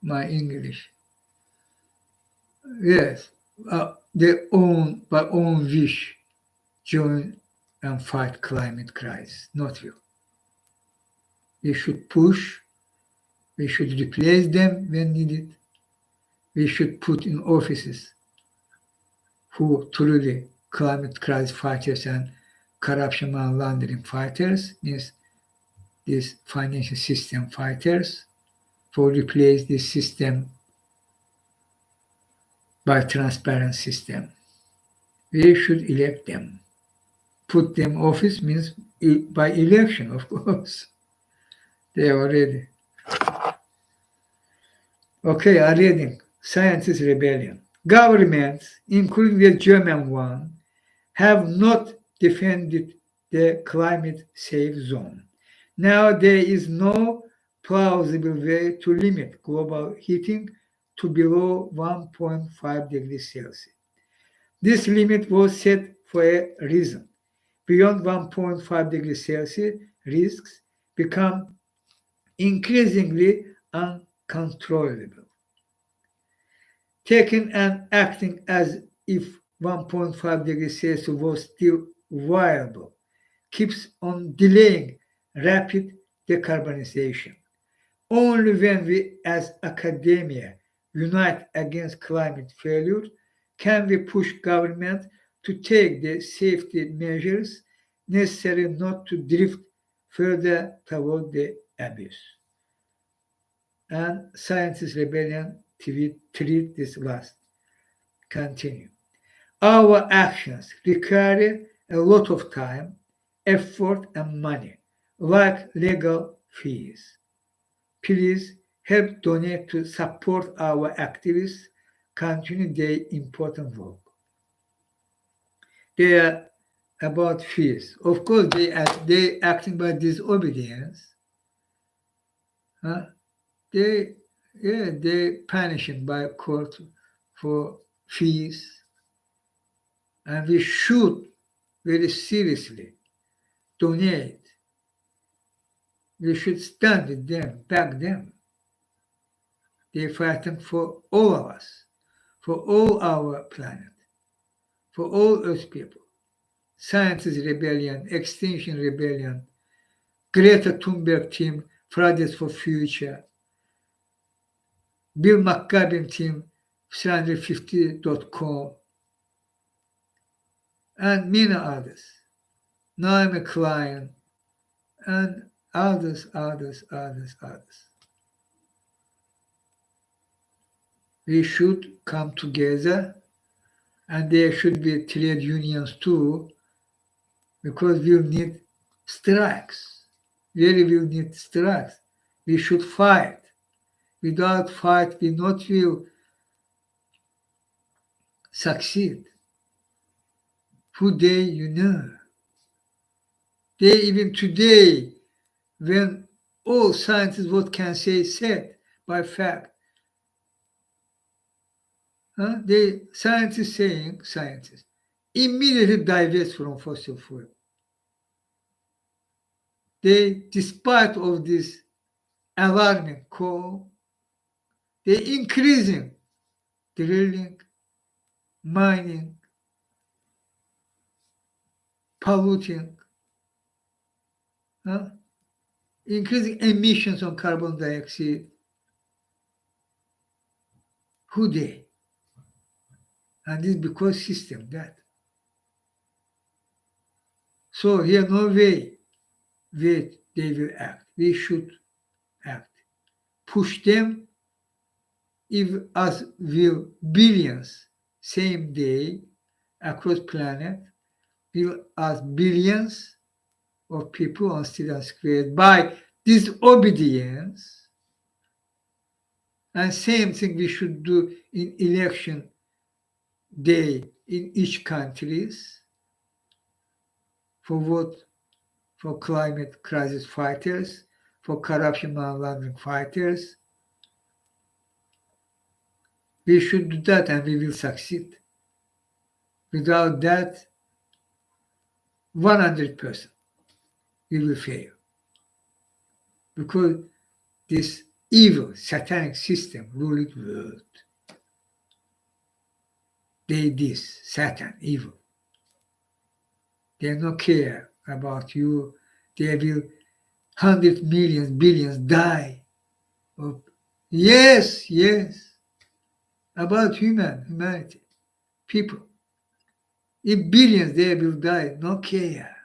S1: my English, yes, their own, by own wish, join and fight climate crisis, not you. We should push, we should replace them when needed, we should put in offices who truly climate crisis fighters and corruption and laundering fighters, means these financial system fighters, for replace this system by transparent system. We should elect them. Put them office means by election, of course. They are ready. Okay, I'm reading. Scientist rebellion. Governments, including the German one, have not defended the climate safe zone. Now there is no plausible way to limit global heating to below 1.5 degrees Celsius. This limit was set for a reason. Beyond 1.5 degrees Celsius, risks become increasingly uncontrollable. Taking and acting as if 1.5 degrees Celsius was still viable keeps on delaying rapid decarbonization. Only when we as academia unite against climate failure can we push government to take the safety measures necessary not to drift further toward the abyss. And Scientist Rebellion tweet this last. Continue. Our actions require a lot of time, effort, and money, like legal fees. Please help donate to support our activists continue their important work. They are about fees. Of course, they acting by disobedience. Huh? They punishing by court for fees, and we should very seriously donate. We should stand with them, back them. They're fighting for all of us, for all our planet, for all Earth people. Scientist rebellion, Extinction Rebellion, Greta Thunberg team, Fridays for Future, Bill McCabe team, 350.com, and many others. Naomi Klein, and others. We should come together, and there should be trade unions too, because we'll need strikes. Really will need strikes. We should fight. Without fight, we not will succeed. Today, they even today, when all scientists what can say said by fact, the scientists immediately divest from fossil fuel. They, despite of this alarming call, they increasing drilling, mining, polluting, increasing emissions of carbon dioxide. Who they? And this because system that. So here no way they will act. We should act. Push them if as will billions same day across planet will as billions of people on Syrian square by disobedience. And same thing we should do in election day in each countries for what? For climate crisis fighters, for corruption money laundering fighters. We should do that and we will succeed. Without that, 100% we will fail. Because this evil satanic system ruled the world. They this Satan, evil. They don't care about you. They will hundreds, millions, billions die. Yes. About humanity, people. If billions they will die, no care.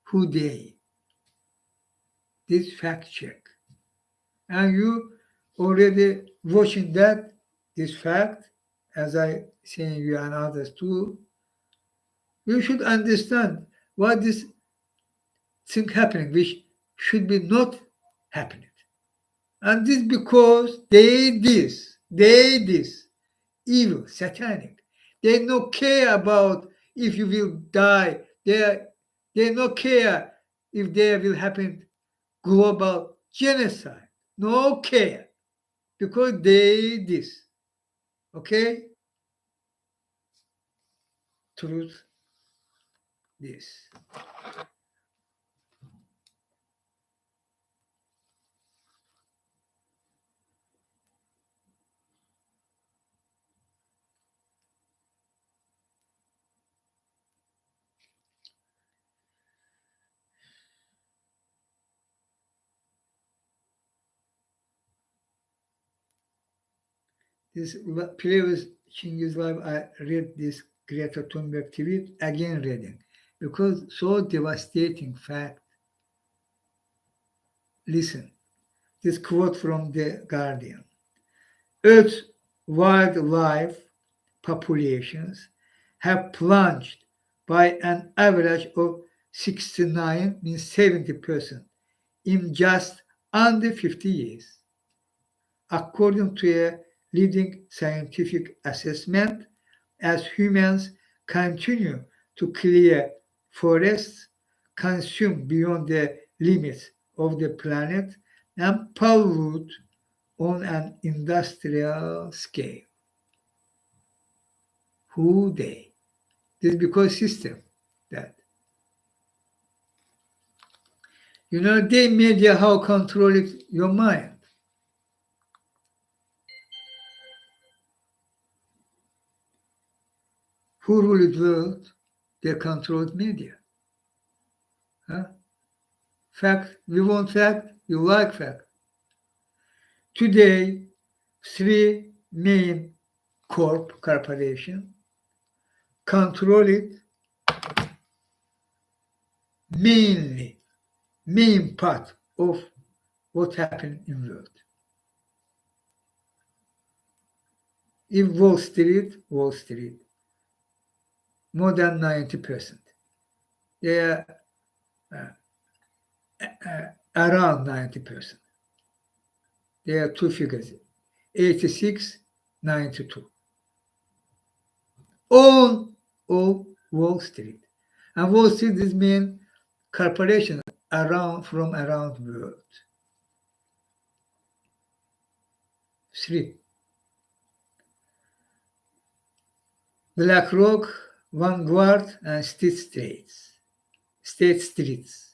S1: Who they? This fact check. And you already watching that, this fact, as I saying you and others too, you should understand what is thing happening, which should be not happening. And this because they evil, satanic. They no care about if you will die. They no care if there will happen global genocide. No care because they this. Okay, truth this. This previous Chinghiz live, I read this Greta Thunberg tweet again reading because so devastating fact. Listen, this quote from the Guardian. Earth's wildlife populations have plunged by an average of 69, means 70%, in just under 50 years. According to a leading scientific assessment, as humans continue to clear forests, consume beyond the limits of the planet, and pollute on an industrial scale. Who they? This is because system that. They media how control it, your mind. Who rule the world? They control media. Huh? Fact, we want fact, you like fact. Today, three main corporation control it mainly, main part of what happened in the world. If Wall Street, more than 90%. They are around 90%. There are two figures, 86, 92. All Wall Street. And Wall Street is main corporation from around the world. Three. BlackRock, Vanguard, and State Streets,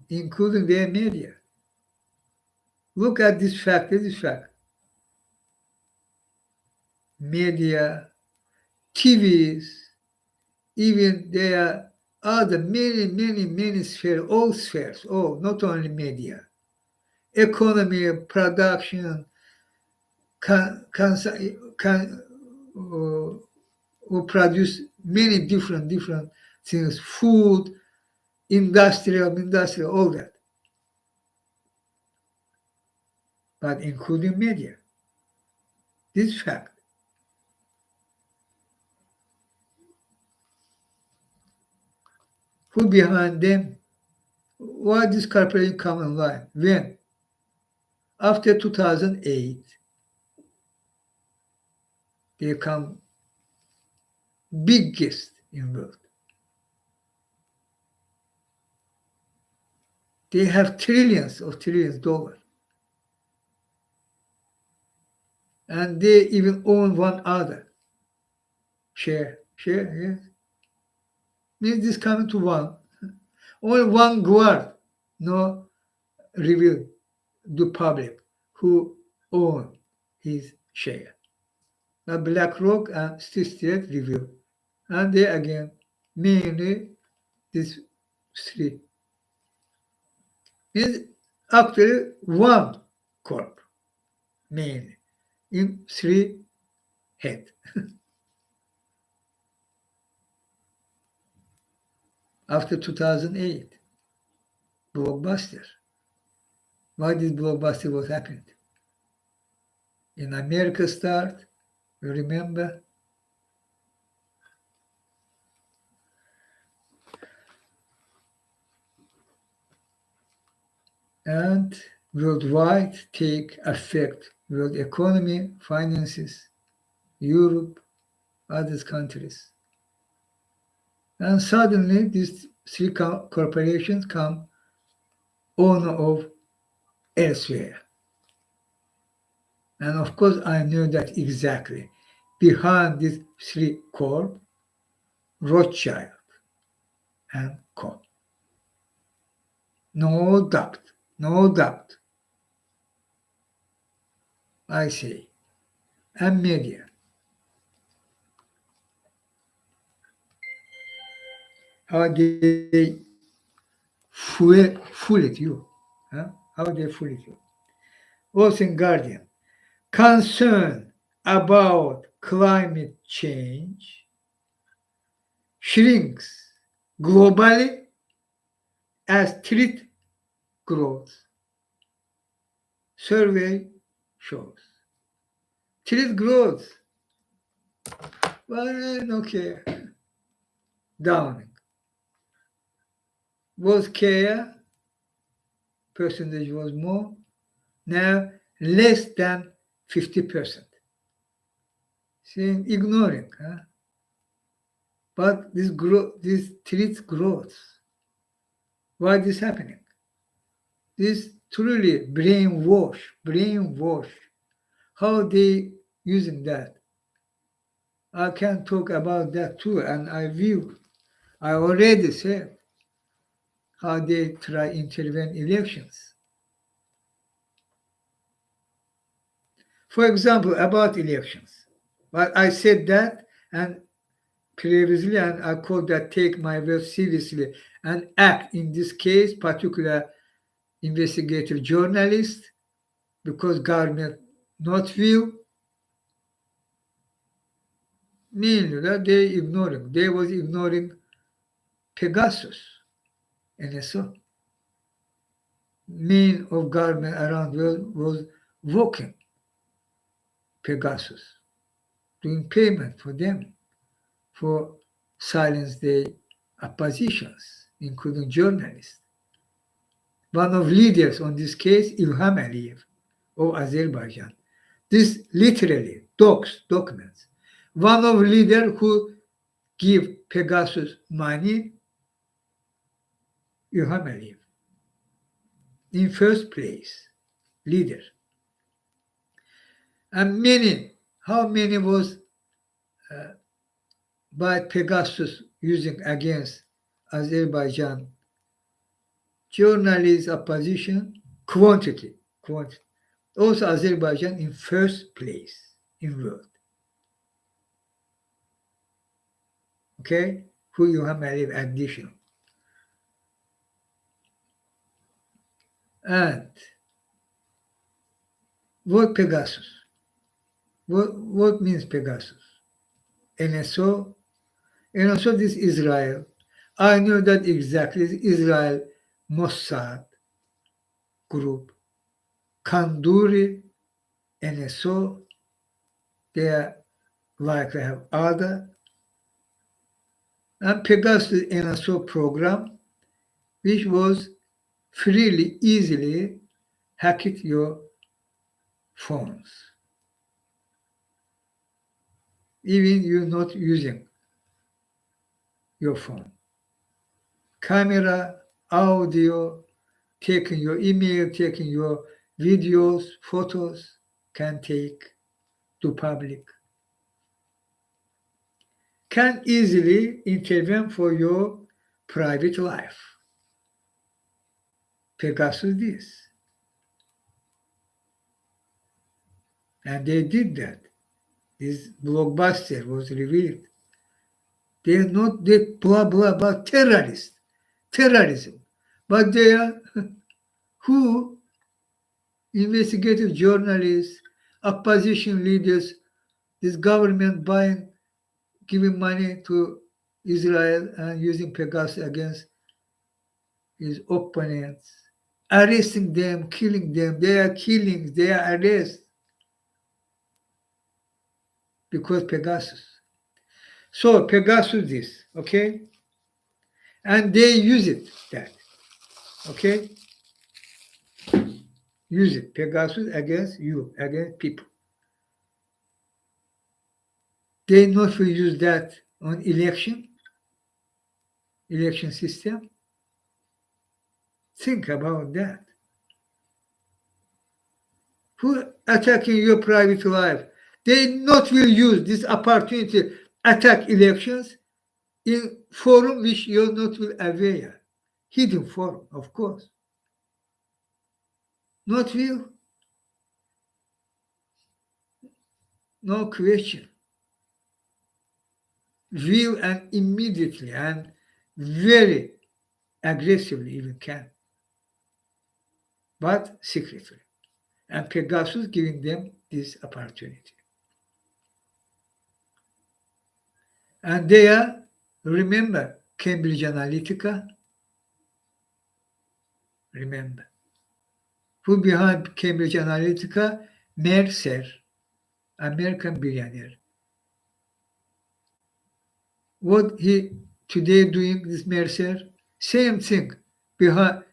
S1: including their media. Look at this fact. Media, TVs, even there are other many spheres, all spheres, not only media. Economy, production, will produce many different things, food, industrial, all that. But including media. This fact. Who behind them? Why this corporation come online? When? After 2008, they become biggest in world. They have trillions of dollars. And they even own one other share, yes. Means this coming to one. Only one guard, no reveal to public who own his share. Now BlackRock and State reveal. And they again, mainly this three. Is actually one corp, mainly, in three head. After 2008, blockbuster. Why this blockbuster was happened? in America start, you remember? And worldwide take effect, world economy, finances, Europe, other countries. And suddenly these three corporations come owner of elsewhere. And of course, I knew that exactly. Behind these three corp, Rothschild and Co. No doubt, no doubt, I say. And media. How they fool it you. Huh? How they fool it you. Also in Guardian. Concern about climate change shrinks globally as threat grows. Survey shows. Threat grows. Well, okay. Downing. Was care, percentage was more, now less than 50%. Saying ignoring, huh? But this threat grows. Why this happening? This truly brainwash. How they using that? I can talk about that too, and I already said how they try intervene elections. For example, about elections. But I said that and previously, and I call that take my words seriously and act in this case, particular investigative journalist, because government not view, mean that they was ignoring Pegasus, NSO. Mean of government around world was working Pegasus, doing payment for them for silence the oppositions, including journalists. One of leaders on this case, Ilham Aliyev of Azerbaijan. This literally documents. One of leader who give Pegasus money, Ilham Aliyev. In first place, leader. And how many was by Pegasus using against Azerbaijan journalists opposition? Quantity. Also Azerbaijan in first place in world. Okay? Who you have made additional. And what Pegasus? What means Pegasus? NSO? NSO this Israel. I know that exactly. Israel Mossad group. Kanduri, NSO, they are likely have other. And Pegasus NSO program, which was freely, easily hacked your phones. Even you're not using your phone. Camera, audio, taking your email, taking your videos, photos, can take to public. Can easily intervene for your private life. Pegasus this. And they did that. This blockbuster was revealed. They are not the blah blah about terrorism, but they are who investigative journalists, opposition leaders, this government buying, giving money to Israel and using Pegasus against his opponents, arresting them, killing them. They are killings, they are arrests. because Pegasus. So Pegasus this, okay? And they use it, that, okay? Use it, Pegasus against you, against people. They not will use that on election system. Think about that. Who attacking your private life? They not will use this opportunity attack elections in forum which you're not will aware. Hidden forum, of course. Not will, no question. Will and immediately and very aggressively even can, but secretly. And Pegasus giving them this opportunity. And they are, remember, Cambridge Analytica, remember. Who behind Cambridge Analytica? Mercer, American billionaire. What he today doing, this Mercer? Same thing, behind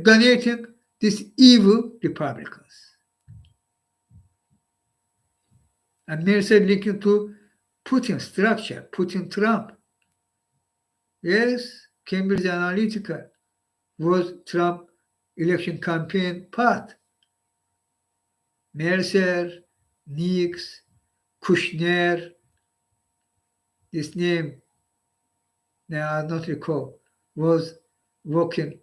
S1: donating these evil Republicans. And Mercer linking to Putin structure, Putin Trump. Yes, Cambridge Analytica was Trump election campaign part. Mercer, Nix, Kushner, this name, now I not recall, was working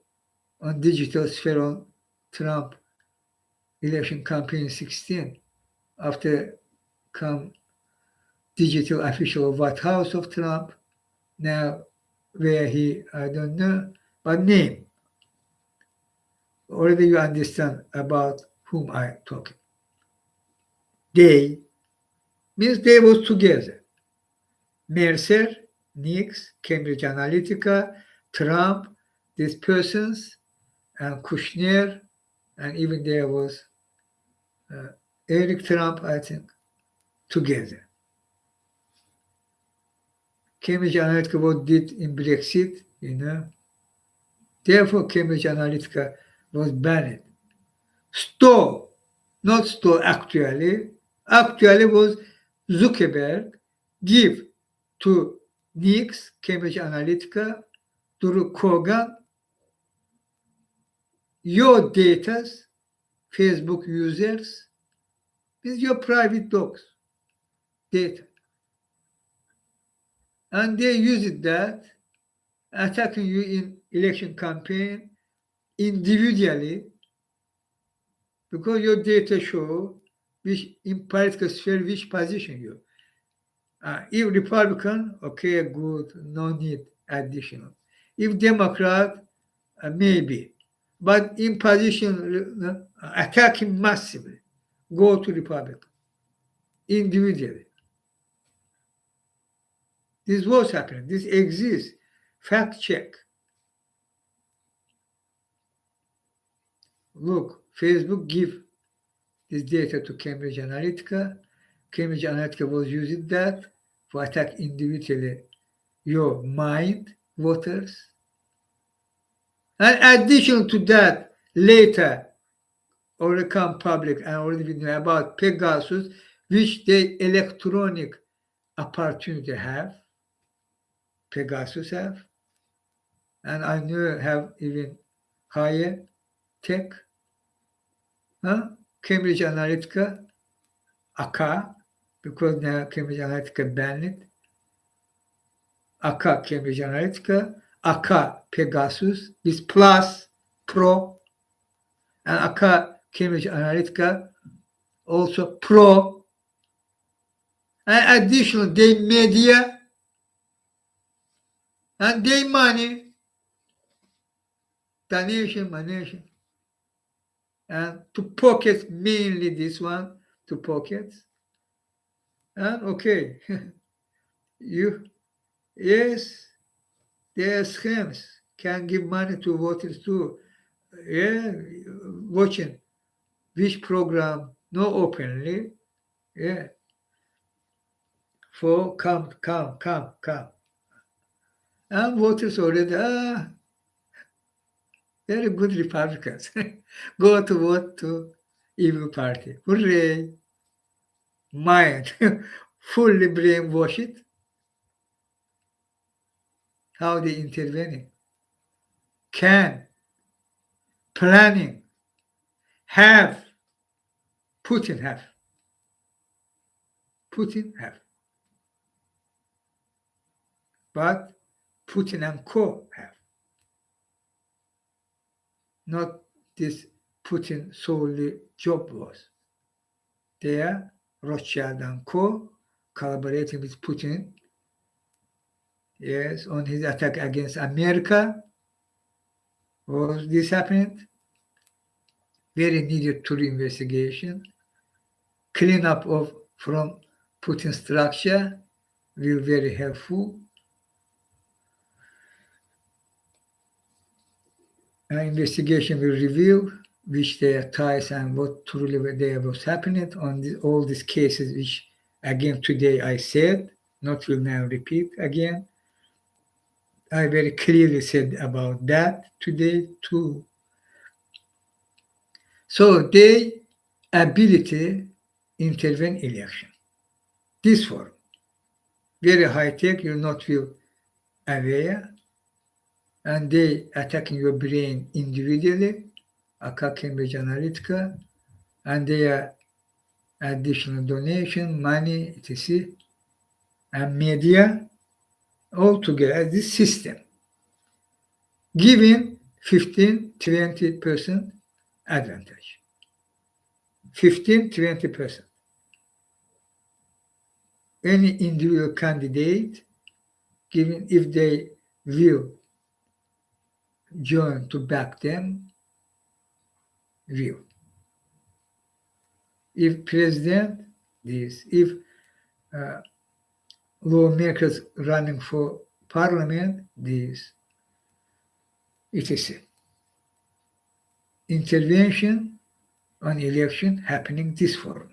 S1: on digital sphere on Trump election campaign 16 after come digital official of White House of Trump. Now where he, I don't know, but name. Already you understand about whom I talking. They means they was together. Mercer, Nix, Cambridge Analytica, Trump, these persons, and Kushner, and even there was Eric Trump, I think, together. Cambridge Analytica what did in Brexit, you know. Therefore, Cambridge Analytica was banned. Not stole actually. Actually was Zuckerberg give to Nix, Cambridge Analytica, through Kogan, your data, Facebook users, is your private dogs data. And they use that, attacking you in election campaign individually, because your data show which in political sphere which position you. If Republican, okay, good, no need additional. If Democrat, maybe. But in position, attacking massively, go to Republican, individually. This was happening. This exists. Fact check. Look, Facebook give this data to Cambridge Analytica. Cambridge Analytica was using that to attack individually your mind, voters. And addition to that, later already come public and already we know about Pegasus, which they electronic opportunity have. Pegasus have. And I know have even higher tech. Cambridge Analytica, AK, because now Cambridge Analytica banned it. AK Cambridge Analytica, AK Pegasus, this Plus Pro, and AK Cambridge Analytica also Pro. And additionally, they media and they money, donation, and to pocket mainly this one, to pockets. And okay, yes, their scams can give money to voters too. Yeah, watching which program, no openly, yeah. for come. And voters already, very good Republicans. Go to vote to evil party. Hooray! Mind. Fully brainwashed. How they intervening. Can. Planning. Have. Putin have. Putin have. But Putin and co have. Not this Putin solely job loss. They are Rothschild and co collaborating with Putin. Yes, on his attack against America. Was this happened? Very needed thorough investigation. Clean up of from Putin structure will very helpful. Investigation will reveal which their ties and what truly there was happening on all these cases, which again today I said, not will now repeat again. I very clearly said about that today too. So their ability intervene election. This form, very high tech, you not feel aware, and they attacking your brain individually, Cambridge Analytica, and their additional donation, money, etc., and media, all together, this system, giving 15-20% advantage. 15-20%. Any individual candidate, given if they will join to back them, will. If president, this. If lawmakers running for parliament, this. Etc. Intervention on election happening this forum.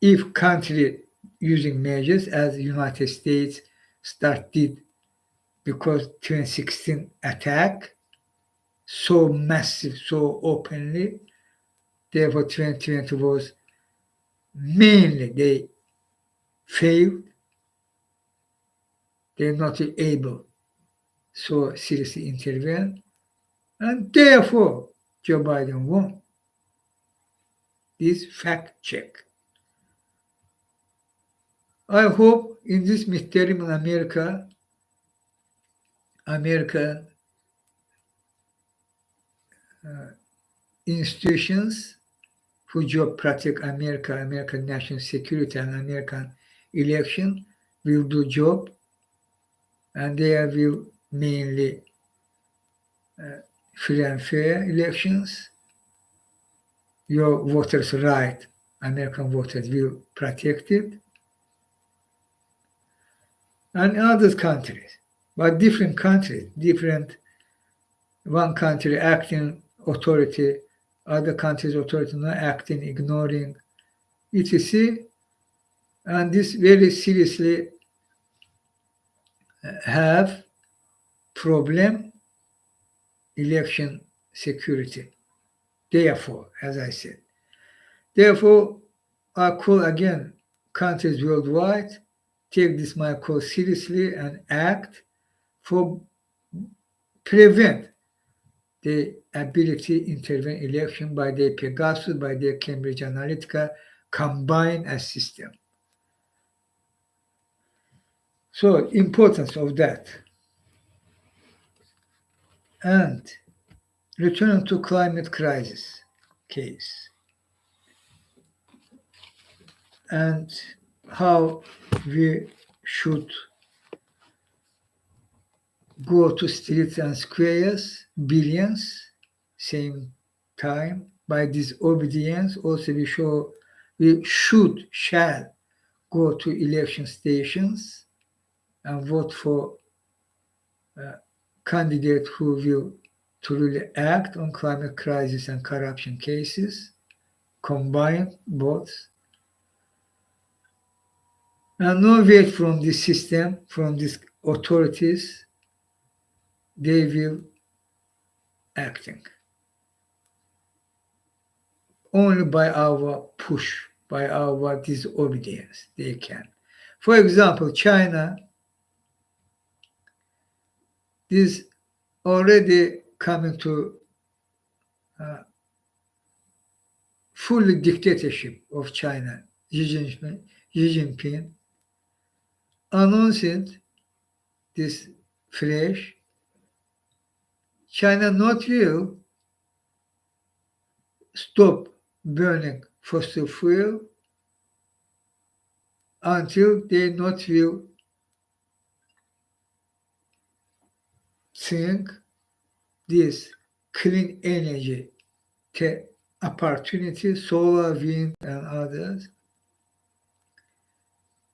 S1: If country using measures as United States started because 2016 attack so massive, so openly, therefore 2020 was mainly they failed. They're not able so seriously intervene, and therefore Joe Biden won. This fact check. I hope in this midterm in America, American institutions who job protect America, American national security and American election will do job, and they will mainly free and fair elections. Your voters' right, American voters will protect it. And other countries, but different countries, different, one country acting authority, other countries authority not acting, ignoring, etc. And this very seriously have problem election security. Therefore, as I said, therefore, I call again countries worldwide, take this my call seriously and act for prevent the ability intervene election by the Pegasus, by the Cambridge Analytica combined as system. So importance of that. And returning to climate crisis case and how we should go to streets and squares, billions, same time. By disobedience, also we shall go to election stations and vote for candidate who will truly act on climate crisis and corruption cases, combine both. And no wait from this system, from these authorities, they will acting. Only by our push, by our disobedience, they can. For example, China is already coming to fully dictatorship of China. Xi Jinping announced this flash. China not will stop burning fossil fuel until they not will think this clean energy opportunity, solar, wind, and others,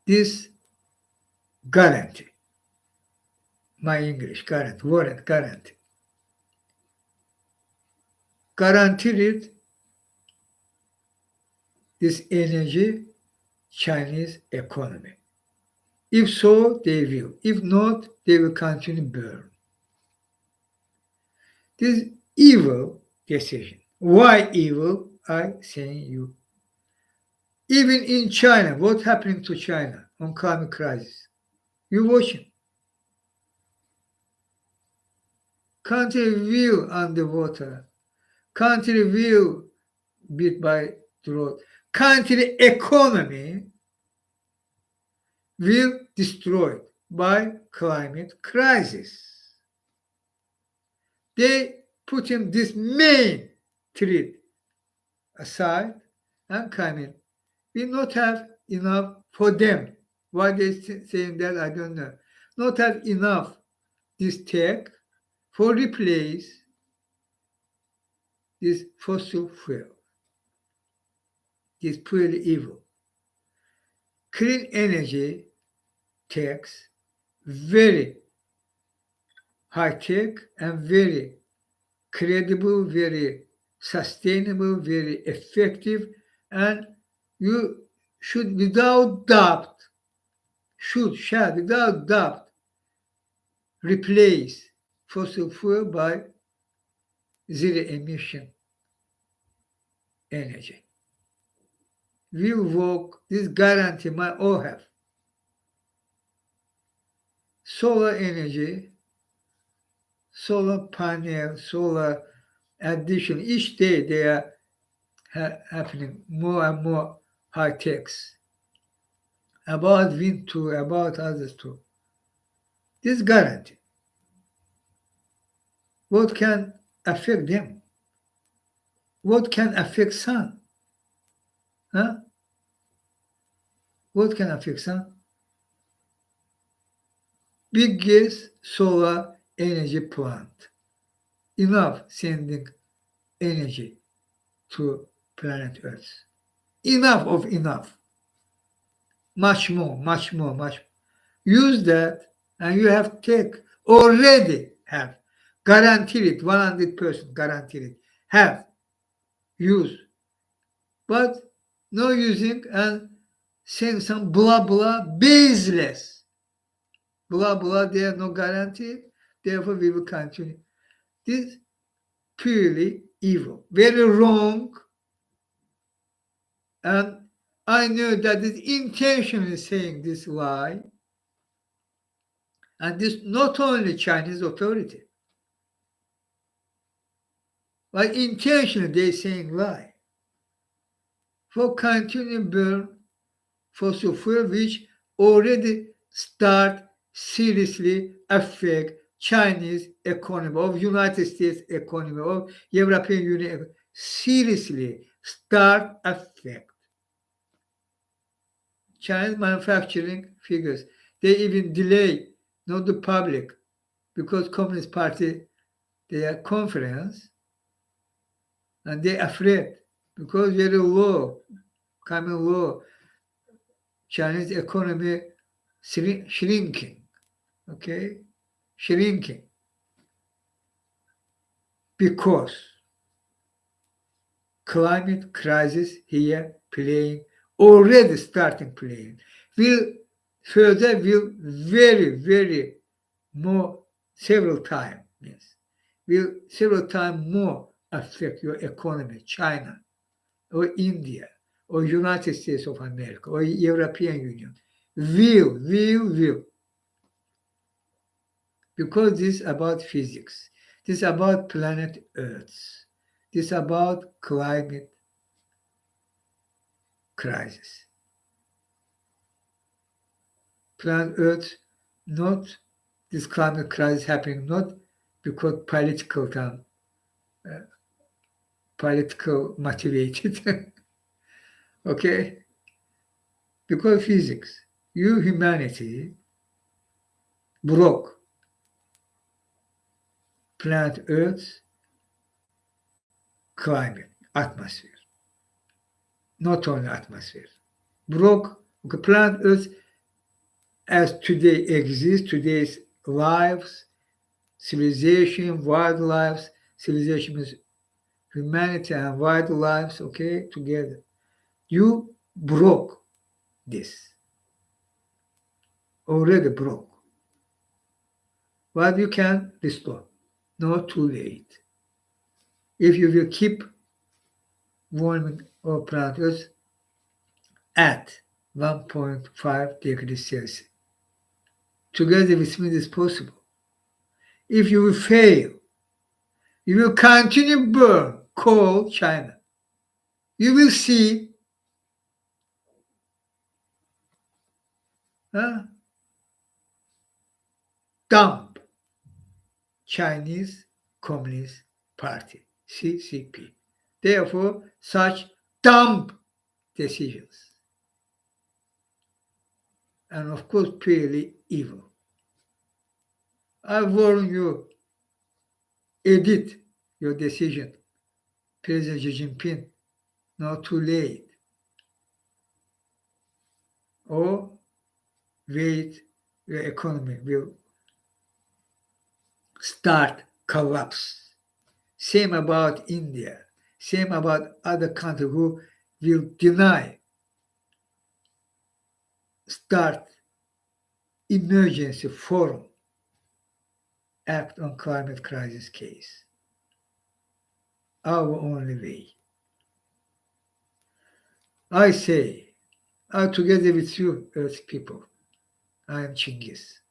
S1: this guarantee, my English, warrant, guaranteed this energy Chinese economy. If so, they will. If not, they will continue burn. This evil decision. Why evil? I say you. Even in China, what's happening to China on climate crisis? You watching. Country will underwater. Country will beat by drought. Country economy will destroyed by climate crisis. They putting this main threat aside and coming. We not have enough for them. Why they saying that, I don't know. Not have enough this tech for replace this fossil fuel. This purely evil. Clean energy techs very high tech and very credible, very sustainable, very effective, and you should without doubt, shall without doubt replace fossil fuel by zero emission energy. Will work, this guarantee might all have. Solar energy, solar panel, solar addition, each day they are happening more and more high techs. About wind too, about others too. This guarantee. What can affect them? What can affect sun? Huh? What can affect sun? Biggest solar energy plant. Enough sending energy to planet Earth. Enough of enough. Much more. Use that and you have tech already have. Guaranteed it, 100% guaranteed it. Have. Use. But no using and saying some blah blah, baseless. Blah blah, there are no guarantee. Therefore, we will continue. This purely evil, very wrong. And I know that it intentionally saying this lie. And this not only Chinese authority, but intentionally they saying lie. For continue burn fossil fuel, which already start seriously affect Chinese economy, of United States economy, of European Union, seriously start affect Chinese manufacturing figures. They even delay, not the public, because Communist Party, their conference, and they're afraid because very low, coming low, Chinese economy shrinking, okay, shrinking because climate crisis here playing, already starting playing, will further will very, very more several times means will several times more affect your economy, China or India or United States of America or European Union. Will. Because this is about physics. This is about planet Earth. This is about climate crisis. Planet Earth, not this climate crisis happening not because political motivated, okay? Because physics, you humanity broke planet Earth's climate, atmosphere, not only atmosphere, broke okay, planet Earth as today exists, today's lives, civilization, wildlife, civilization is humanity and wildlife, okay, together. You broke this, already broke. But you can restore, not too late. If you will keep warming our planet at 1.5 degrees Celsius, together with me is possible. If you will fail, you will continue burn coal China. You will see dump Chinese Communist Party, CCP. Therefore, such dumb decisions. And of course, purely evil. I warn you, edit your decision. President Xi Jinping, not too late. Or wait, your economy will start collapse. Same about India. Same about other countries who will deny, start emergency forum, act on climate crisis case. Our only way. I say, together with you, Earth people, I am Chinghiz.